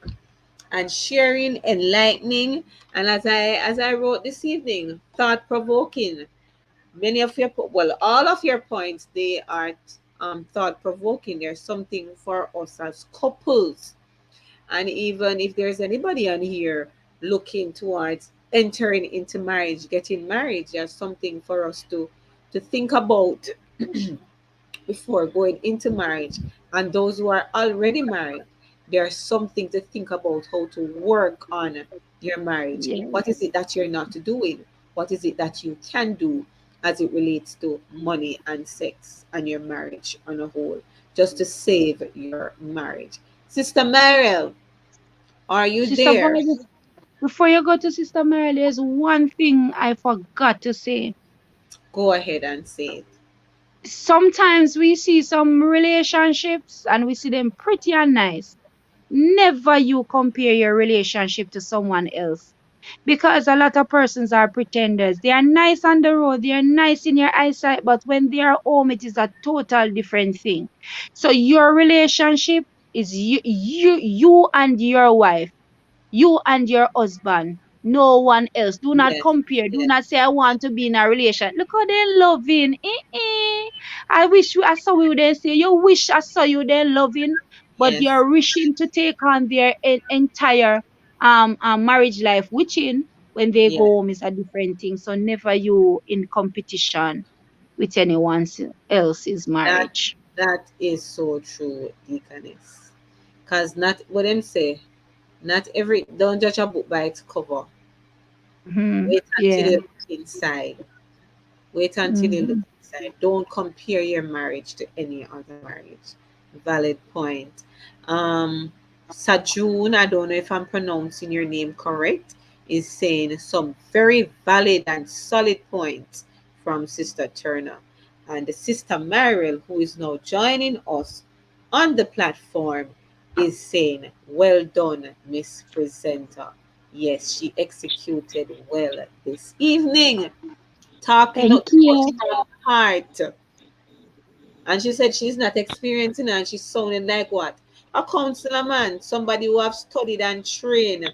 and sharing, enlightening, and as I wrote this evening, thought provoking. Many of your well, all of your points, they are thought provoking. There's something for us as couples, and even if there's anybody on here looking towards entering into marriage, getting married, there's something for us to think about before going into marriage. And those who are already married, there's something to think about how to work on your marriage. What is Yes. it that you're not doing? What is it that you can do as it relates to money and sex and your marriage on a whole, just to save your marriage? Sister Mariel, are you Sister there? Boy, before you go to Sister Mary, there's one thing I forgot to say. Go ahead and say it. Sometimes we see some relationships and we see them pretty and nice. Never you compare your relationship to someone else. Because a lot of persons are pretenders. They are nice on the road, they are nice in your eyesight, but when they are home, it is a total different thing. So your relationship is you and your wife, you and your husband, no one else. Do not Yes, compare. Do yes, not say I want to be in a relation. Look how they loving. I wish I saw you. They say you wish I saw you. They loving, but yes, you're wishing to take on their entire marriage life, which in when they go yes. home is a different thing. So never you in competition with anyone else's That marriage. that is so true, Deaconess. Cause not what them say, not every don't judge a book by its cover. Hmm. Wait until Yeah. you look inside. Wait until you look Hmm. inside. Don't compare your marriage to any other marriage. Valid point. Um, Sajun, I don't know if I'm pronouncing your name correct, is saying some very valid and solid points from Sister Turner. And the Sister Mariel, who is now joining us on the platform, is saying, well done, Miss Presenter. Yes, she executed well this evening, talking Thank out what's you. her heart. And she said she's not experiencing it, and she's sounding like what? A counselor man, somebody who have studied and trained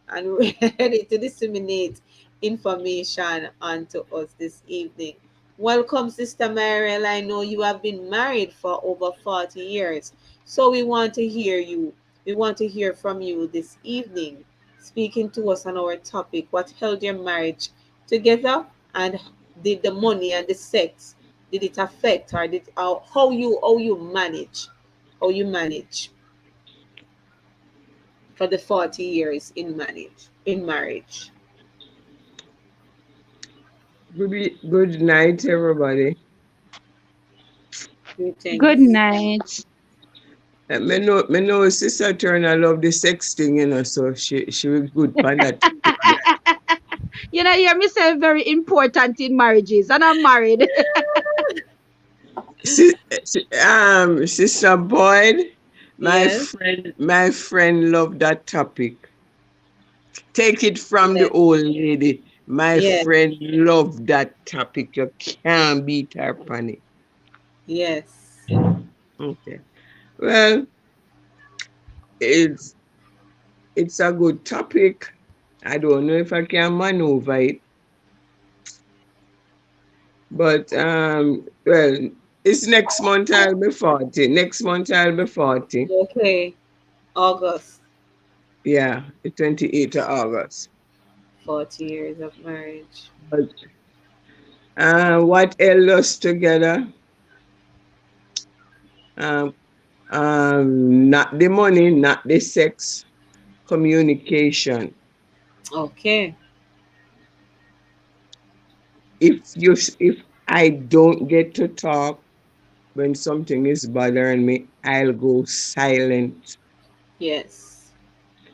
and ready to disseminate information onto us this evening. Welcome, Sister Mariel. I know you have been married for over 40 years. So we want to hear you. We want to hear from you this evening, speaking to us on our topic, what held your marriage together, and did the money and the sex, did it affect, or did how you manage for the 40 years in marriage. Good night, everybody. Good Greetings. night. Me know Sister Turner love the sex thing, so she will good on that topic there. You know, hear me say very important in marriages, and I'm married. Sister Boyd, Yes, my friend love that topic. Take it from the yes, old lady. My yes, friend love that topic. You can't beat her on it. yes. Okay. Well, it's it's a good topic. I don't know if I can maneuver it. But well, it's next month I'll be 40. Next month I'll be 40. Okay, August, Yeah, the 28th of August. 40 years of marriage. But what held us together? Um, not the money, not the sex, communication. Okay, If I don't get to talk when something is bothering me, I'll go silent. yes,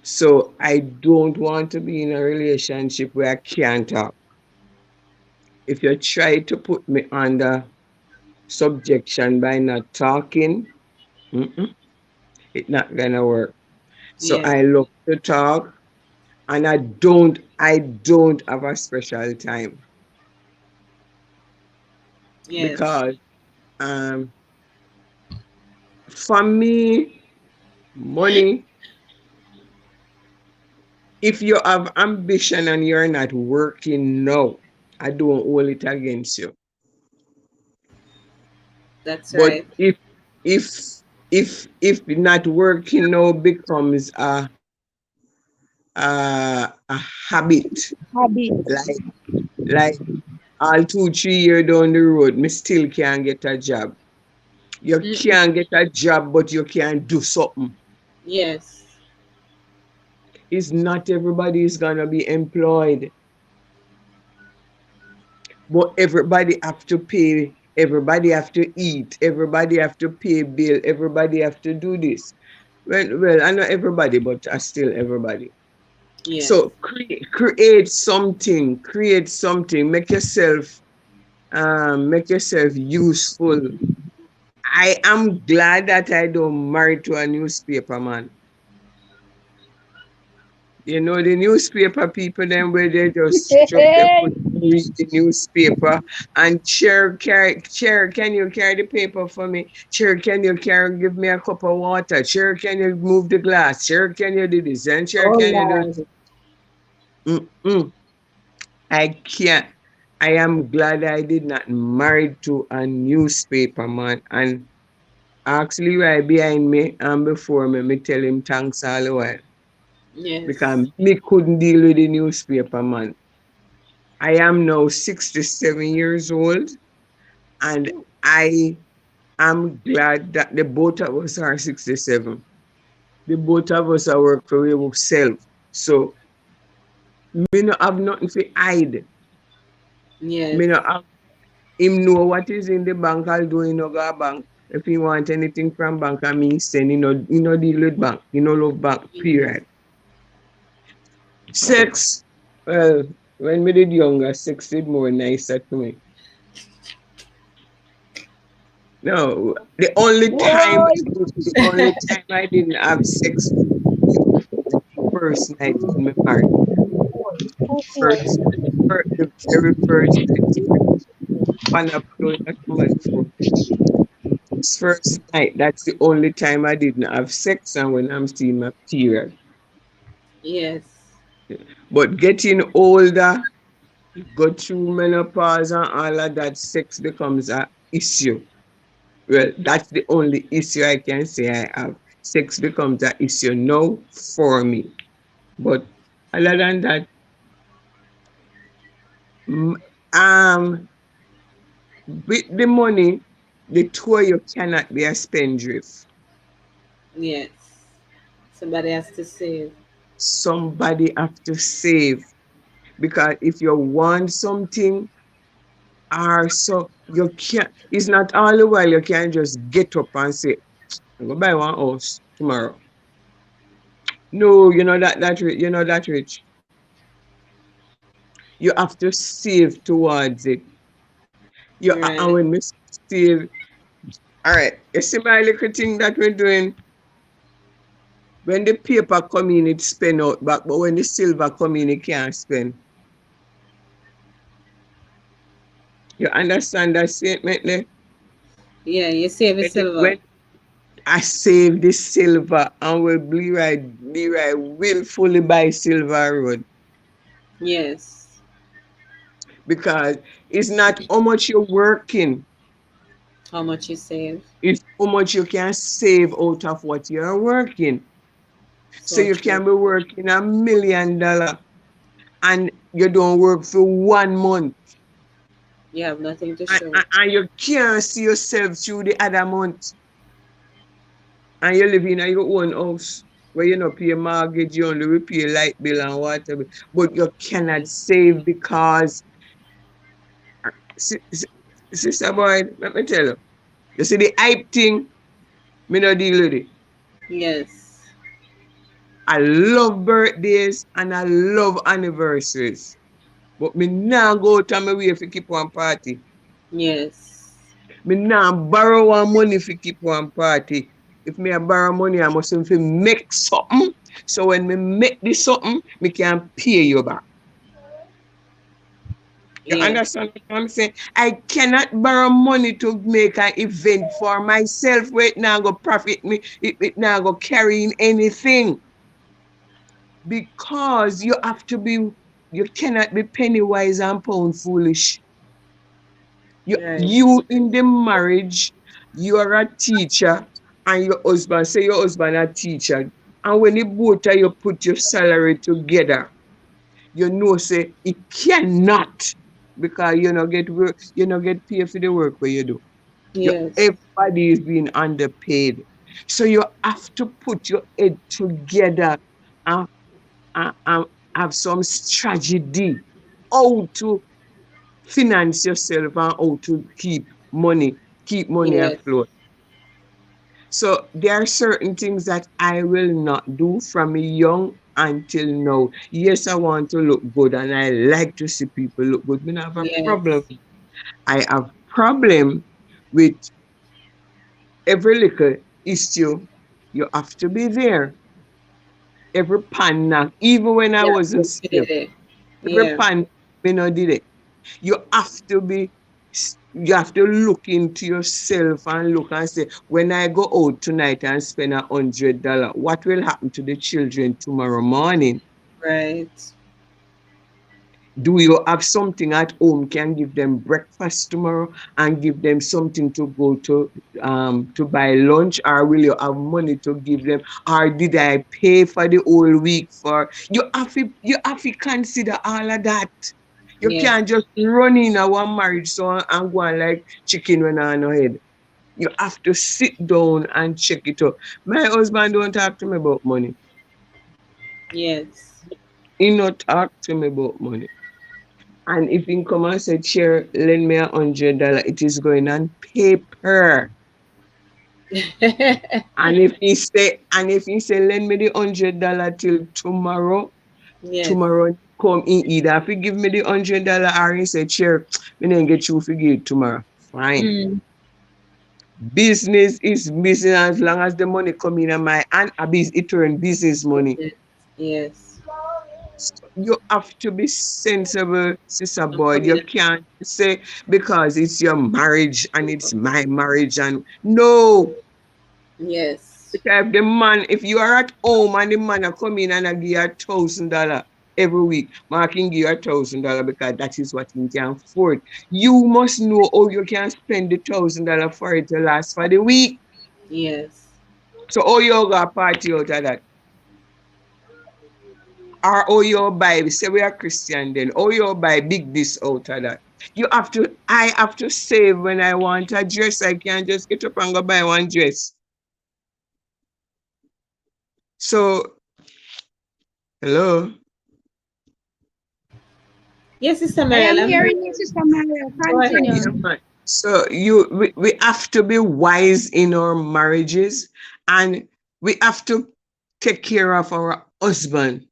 So I don't want to be in a relationship where I can't talk. If you try to put me under subjection by not talking, mm-mm, it's not gonna work. So yes, I love to talk, and I don't have a special time yes, because um, for me, money. If you have ambition and you're not working now, I don't hold it against you. that's But right. if if not working now becomes a habit, Habits. like like all 2 3 years down the road, me still can't get a job. You Mm-mm. can't get a job, but you can do something. Yes. It's not everybody is gonna be employed, but everybody have to pay. Everybody have to eat. Everybody have to pay bill. Everybody have to do this. Well, I know everybody, but I still everybody. Yes. So create something. Create something. Make yourself useful. I am glad that I don't marry to a newspaper man. You know, the newspaper people, then where they just strap their foot and read the newspaper and chair, can you carry the paper for me? Chair, can you give me a cup of water? Chair, can you move the glass? Chair, can you do this? And chair, Oh can you do Lord. Mm-mm. I can't. I am glad I did not marry to a newspaper man. And actually right behind me and before me, me tell him thanks all the while. Yes. Because me couldn't deal with the newspaper man. I am now 67 years old, and I am glad that the both of us are 67. The both of us are work for ourselves. So me no have nothing to hide. Yes. Me no have him know what is in the bank, I'll do in no go bank. If he want anything from bank, I mean send you know deal with bank. You know love bank, Yes. period. Sex, well, when me did younger, sex did more nicer to me. No, Boy. the only time I didn't have sex was the first night when me married. First, the very first night. One up to somebody for first night. That's the only time I didn't have sex, and when I'm seeing my period. Yes. But getting older, go through menopause and all of that, sex becomes a issue. Well, that's the only issue I can say I have. Sex becomes an issue now for me. But other than that, mm, um, with the money, the two of you cannot be a spendthrift. Yes. Somebody has to save. Somebody have to save because if you want something, or so you can't. It's not all the while you can just get up and say, "I'm gonna buy one house tomorrow." No, you know that rich. You have to save towards it. And Right. when we save, all right, you see my little thing that we're doing. When the paper come in, it spend out back, but when the silver come in, it can't spend. You understand that statement there? Yeah, you save a silver. When I save the silver and will be right willfully buy silver road Yes. because it's not how much you're working, How much you save. it's how much you can save out of what you're working. So So you true. can be working $1 million and you don't work for 1 month You have nothing to show. and you can't see yourself through the other month and you live in your own house where you don't pay mortgage, you only pay light bill and water bill, but you cannot save because sister boy, let me tell you. You see the hype thing, me no deal with it. Yes. I love birthdays and I love anniversaries. But me now go to my way to keep one party. Yes. Me now borrow one money to keep one party. If me a borrow money, I must have to make something. So when me make this something, me can pay you back. You Yes. understand what I'm saying? I cannot borrow money to make an event for myself where it now go profit me, it now go carrying anything. Because you cannot be penny wise and pound foolish. Right. You in the marriage, you are a teacher, and your husband, say your husband a teacher. And when the both of you put your salary together, you know say it cannot because you not get paid for the work where you do. Yes. Everybody is being underpaid. So you have to put your head together and, and have some strategy how to finance yourself and how to keep money Yes. afloat. So there are certain things that I will not do from young until now. Yes, I want to look good and I like to see people look good. I have a problem. Yes. I have problem with every little issue. You have to be there. Every pan knock, even when I Yeah. wasn't saved, Definitely. every Yeah. pan me no did it. You have to be, you have to look into yourself and look and say, when I go out tonight and spend $100, what will happen to the children tomorrow morning? Right. Do you have something at home can give them breakfast tomorrow and give them something to go to buy lunch, or will you have money to give them, or did I pay for the whole week? For you have to consider all of that. You Yes. can't just run in a one marriage so and go on like chicken when on no head. You have to sit down and check it out. My husband don't talk to me about money. Yes. He not talk to me about money. And if he come and say, "Chair, lend me $100," it is going on paper. And if he say, lend me the $100 till tomorrow, Yes. tomorrow come in either. If he give me the $100 or he say, "Chair, me then get you forgive it tomorrow." Fine. Mm. Business is business as long as the money come in my hand, it turn business money. Yes. Yes. So you have to be sensible, sister I'm boy. coming You up. can't say because it's your marriage and it's my marriage and no. Yes. Because if you are at home and the man are come in and I give you $1,000 every week, man can give you $1,000 because that is what he can afford. You must know how you can spend the $1,000 for it to last for the week. Yes. So how you got party out of that? Or how you buy, say we are Christian then, how you buy big this out of that? I have to save when I want a dress. I can't just get up and go buy one dress. So, hello? Yes, Sister I Mariel, am I'm hearing hearing you, you. Sister Maria. Go ahead. Yeah, Continue. man. So we have to be wise in our marriages and we have to take care of our husband.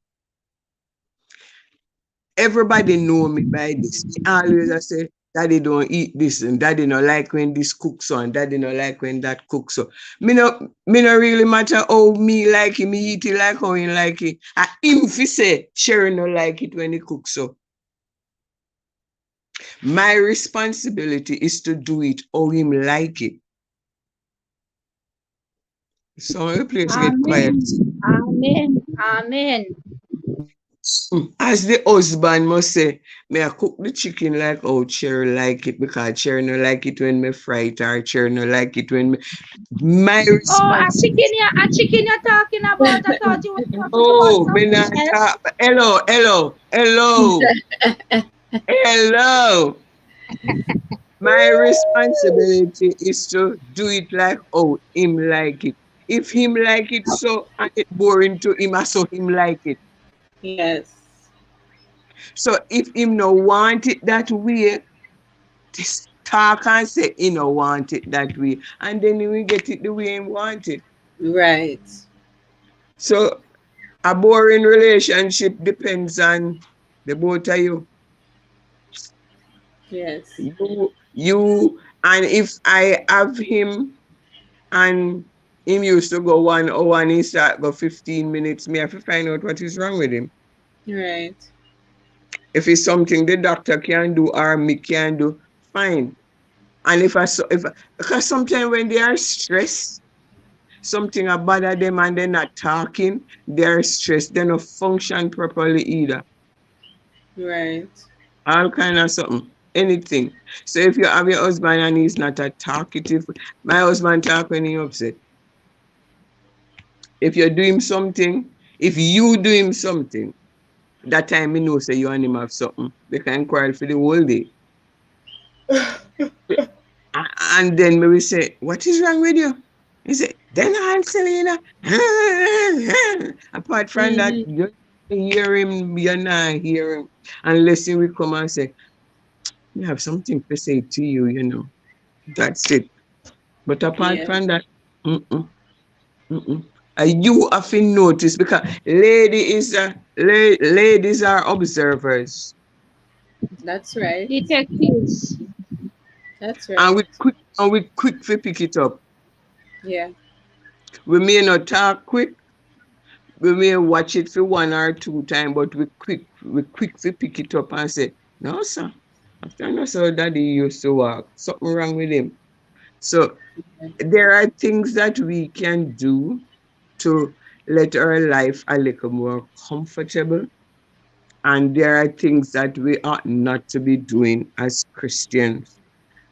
Everybody know me by this. Me always I say, Daddy don't eat this and Daddy no like when this cooks so and Daddy no like when that cooks so. Me no really matter how me like it, me eat it like how he like it. And him fi say, Sherry no like it when he cooks so. My responsibility is to do it how him like it. So the place get quiet. Amen. Amen. Amen. As the husband must say, may I cook the chicken like how Cherry like it because Cherry no like it when me fry it or Cherry no like it when me. My Oh, responsibility. a chicken you're talking about. I thought you were talking about Oh, me something not else. talk. Hello, hello, hello, hello. My responsibility is to do it like how him like it. If him like it so and it boring to him, I so him like it. Yes. So if him no want it that way, just talk and say he no want it that way. And then he will get it the way he want it. Right. So a boring relationship depends on the both of you. Yes. You, and if I have him and him used to go 1 hour and he start go 15 minutes, me have to find out what is wrong with him. Right. If it's something the doctor can do or me can do, fine. And if because sometimes when they are stressed, something about them and they're not talking, they're stressed, they don't function properly either. Right. All kind of something, anything. So if you have your husband and he's not a talkative, my husband talk when he upset. If you do him something, if you do him something, that time he know say you and him have something. They can quarrel for the whole day. And then we will say, what is wrong with you? He say, then Ancelena. Apart from that, Mm-hmm. you hear him, you not hear him. Unless he will come and say, we have something to say to you, you know. That's it. But apart Yeah, from that, mm-mm, mm-mm. You have to notice because ladies are observers. that's right. Detectives. That's And right. we quick to pick it up. Yeah, We may not talk quick, we may watch it for 1 or 2 times, but we quick to pick it up and say, no, sir. After no so daddy used to walk. Something wrong with him. So yeah, there are things that we can do to let our life a little more comfortable. And there are things that we ought not to be doing as Christians.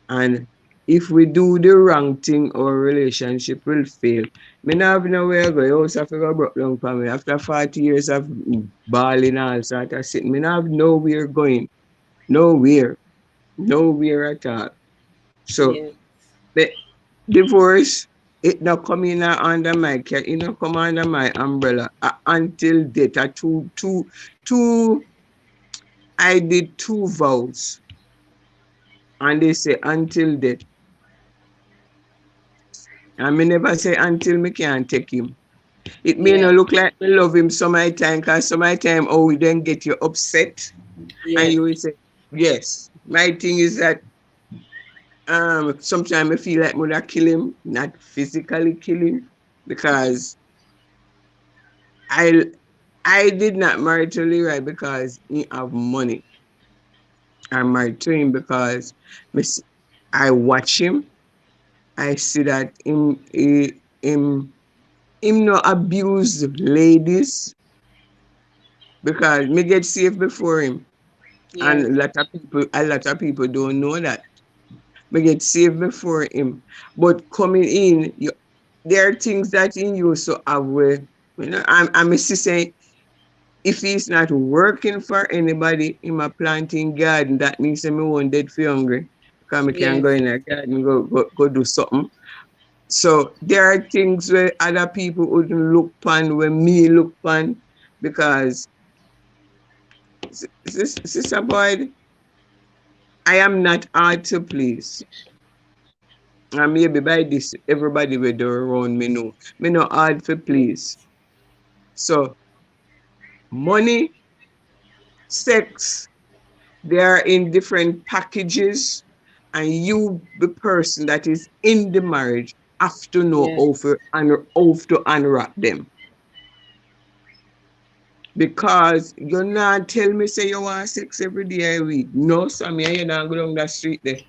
And if we do the wrong thing, our relationship will fail. Me not have nowhere go. Your house have to go broke down for me. After 40 years of balling all sort of sitting, me not have nowhere going. Nowhere. Nowhere at all. So yeah, the divorce, it not come in under my care. It not come under my umbrella until date. Two, I did 2 vows. And they say until death. And me never say until me can't take him. It may yeah, not look like me love him some of the time, because some of the time, oh, we then get you upset. And yes, you will say, yes. My thing is that sometimes I feel like mother kill him, not physically kill him, because I I did not marry to Leroy because he have money. I married to him because I watch him. I see that him no abuse ladies because me get saved before him. And yes, a lot of people don't know that. Me get saved before him. But coming in, there are things that he used to have where, I'm saying, if he's not working for anybody, him a planting garden, that means me won't dead for hungry. Because I can yes, go in a garden, go do something. So there are things where other people wouldn't look upon, when me look upon, because Sister Boyd, I am not hard to please. And maybe by this, everybody will do around me know. Me not hard to please. So money, sex, they are in different packages. And you, the person that is in the marriage, have to know yes. how to unwrap them. Because you not tell me say you want sex every day a week. No, Sammy, you not go down that street there.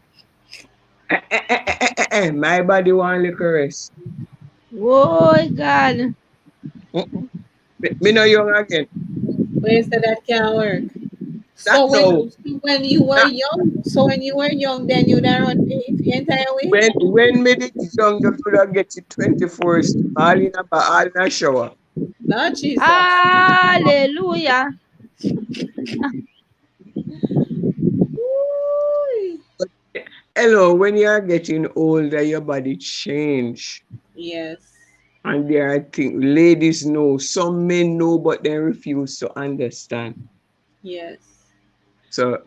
My body want licorice. Oh God. Mm-mm. Me no young again. But you said that can't work. That no. When you were That young, so when you were young, then you'd run for the entire week. when me did young, you could have get it 24 all in a shower. Lord Jesus. Hallelujah. Ooh. But hello, when you are getting older, your body change. Yes, And there are things ladies know, some men know, but they refuse to understand. yes, So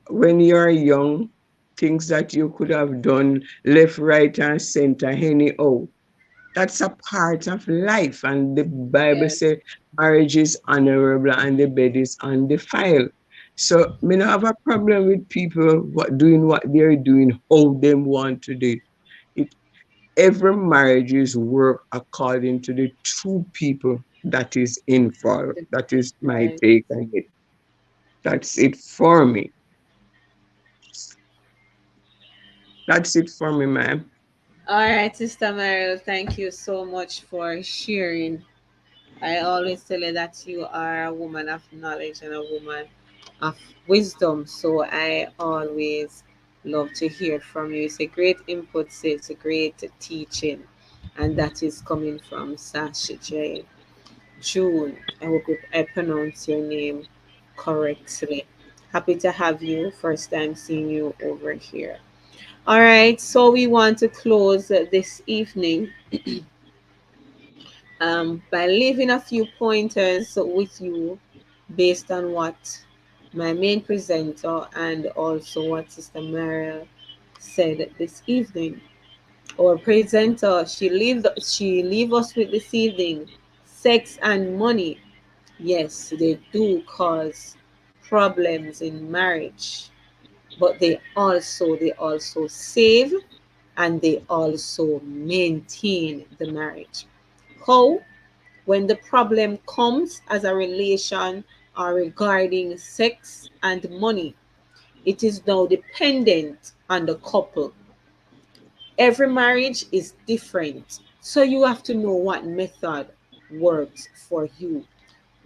when you're young, things that you could have done left, right, and center, anyhow, that's a part of life. And the Bible yes, says marriage is honorable and the bed is undefiled. So me not have a problem with people doing what they're doing, how they want to do it. Every marriage is work according to the two people that is involved. That is my right. take on it. That's it for me. That's it for me, ma'am. All right, Sister Meryl, thank you so much for sharing. I always tell you that you are a woman of knowledge and a woman of wisdom. So I always love to hear from you. It's a great input, it's a great teaching. And that is coming from Sasha J. June. I hope I pronounce your name correctly. Happy to have you. First time seeing you over here. All right, so we want to close this evening by leaving a few pointers with you based on what my main presenter and also what Sister Mariel said this evening. Our presenter, she leave us with this evening. Sex and money, yes, they do cause problems in marriage, but they also save and they also maintain the marriage. How? When the problem comes as a relation or regarding sex and money, it is now dependent on the couple. Every marriage is different, so you have to know what method works for you.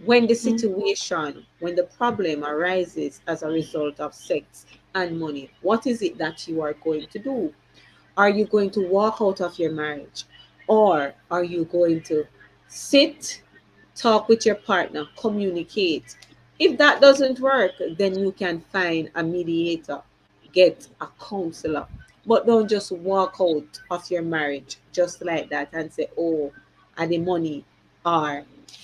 When the problem arises as a result of sex and money, what is it that you are going to do? Are you going to walk out of your marriage? Or are you going to sit, talk with your partner, communicate? If that doesn't work, then you can find a mediator, get a counselor. But don't just walk out of your marriage just like that and say, oh, are the money or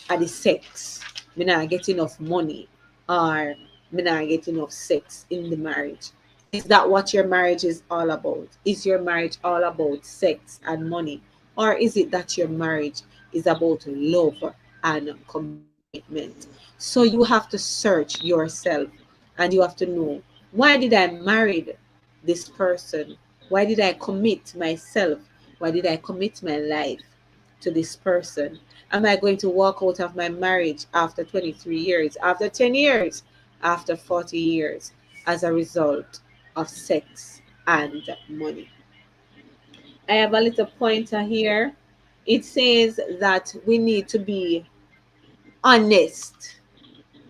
are the sex? Me not get enough money or me not get enough sex in the marriage. Is that what your marriage is all about? Is your marriage all about sex and money? Or is it that your marriage is about love and commitment? So you have to search yourself and you have to know, why did I marry this person? Why did I commit myself? Why did I commit my life to this person? Am I going to walk out of my marriage after 23 years, after 10 years, after 40 years as a result of sex and money? I have a little pointer here. It says that we need to be honest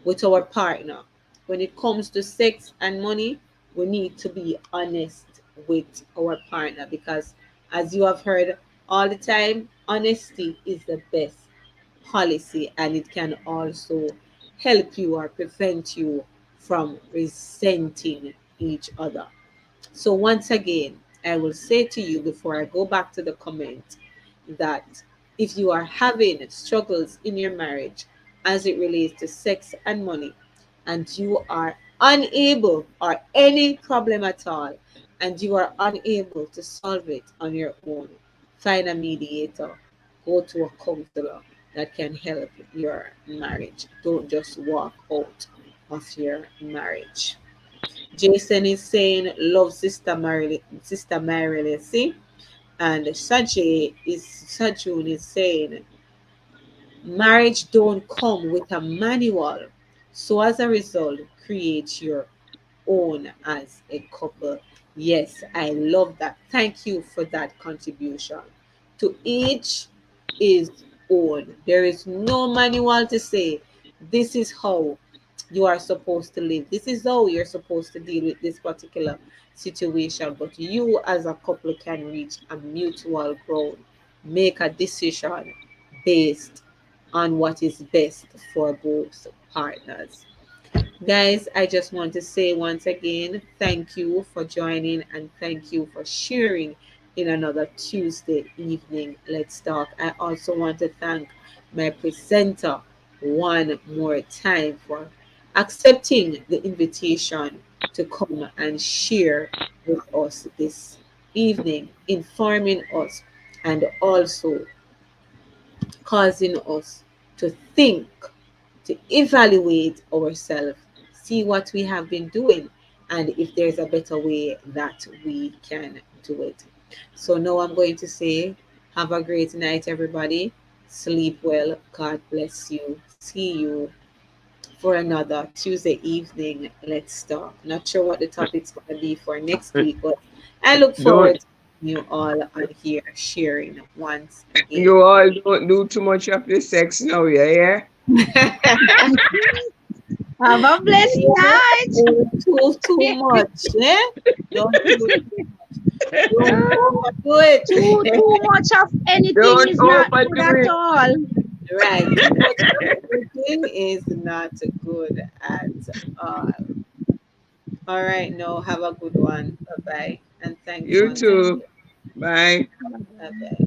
with our partner. When it comes to sex and money, we need to be honest with our partner because, as you have heard all the time, honesty is the best policy and it can also help you or prevent you from resenting each other. So, once again, I will say to you before I go back to the comment that if you are having struggles in your marriage as it relates to sex and money, and you are unable, or any problem at all, and you are unable to solve it on your own, find a mediator, go to a counselor that can help your marriage. Don't just walk out of your marriage. Jason is saying, love Sister Marilyn, see? And Sajun is saying, marriage don't come with a manual. So as a result, create your own as a couple. Yes, I love that. Thank you for that contribution. To each is own. There is no manual to say this is how you are supposed to live. This is how you're supposed to deal with this particular situation. But you as a couple can reach a mutual ground, make a decision based on what is best for both partners. Guys, I just want to say once again, thank you for joining and thank you for sharing in another Tuesday evening. Let's talk. I also want to thank my presenter one more time for accepting the invitation to come and share with us this evening, informing us and also causing us to think, to evaluate ourselves, see what we have been doing, and if there's a better way that we can do it. So now I'm going to say, have a great night, everybody. Sleep well. God bless you. See you for another Tuesday evening. Let's talk. Not sure what the topic's going to be for next week, but I look Don't forward to you all on here sharing once again. you all don't do too much of the sex now, yeah? Have a blessed Yeah, night. too much, eh? Don't do too much. Don't overdo it. Too much of anything Don't is not good overdo at it. all. Right, too much of everything is not good at all. All right, no, have a good one. Bye bye. And thanks You once again. too. Bye. Bye bye.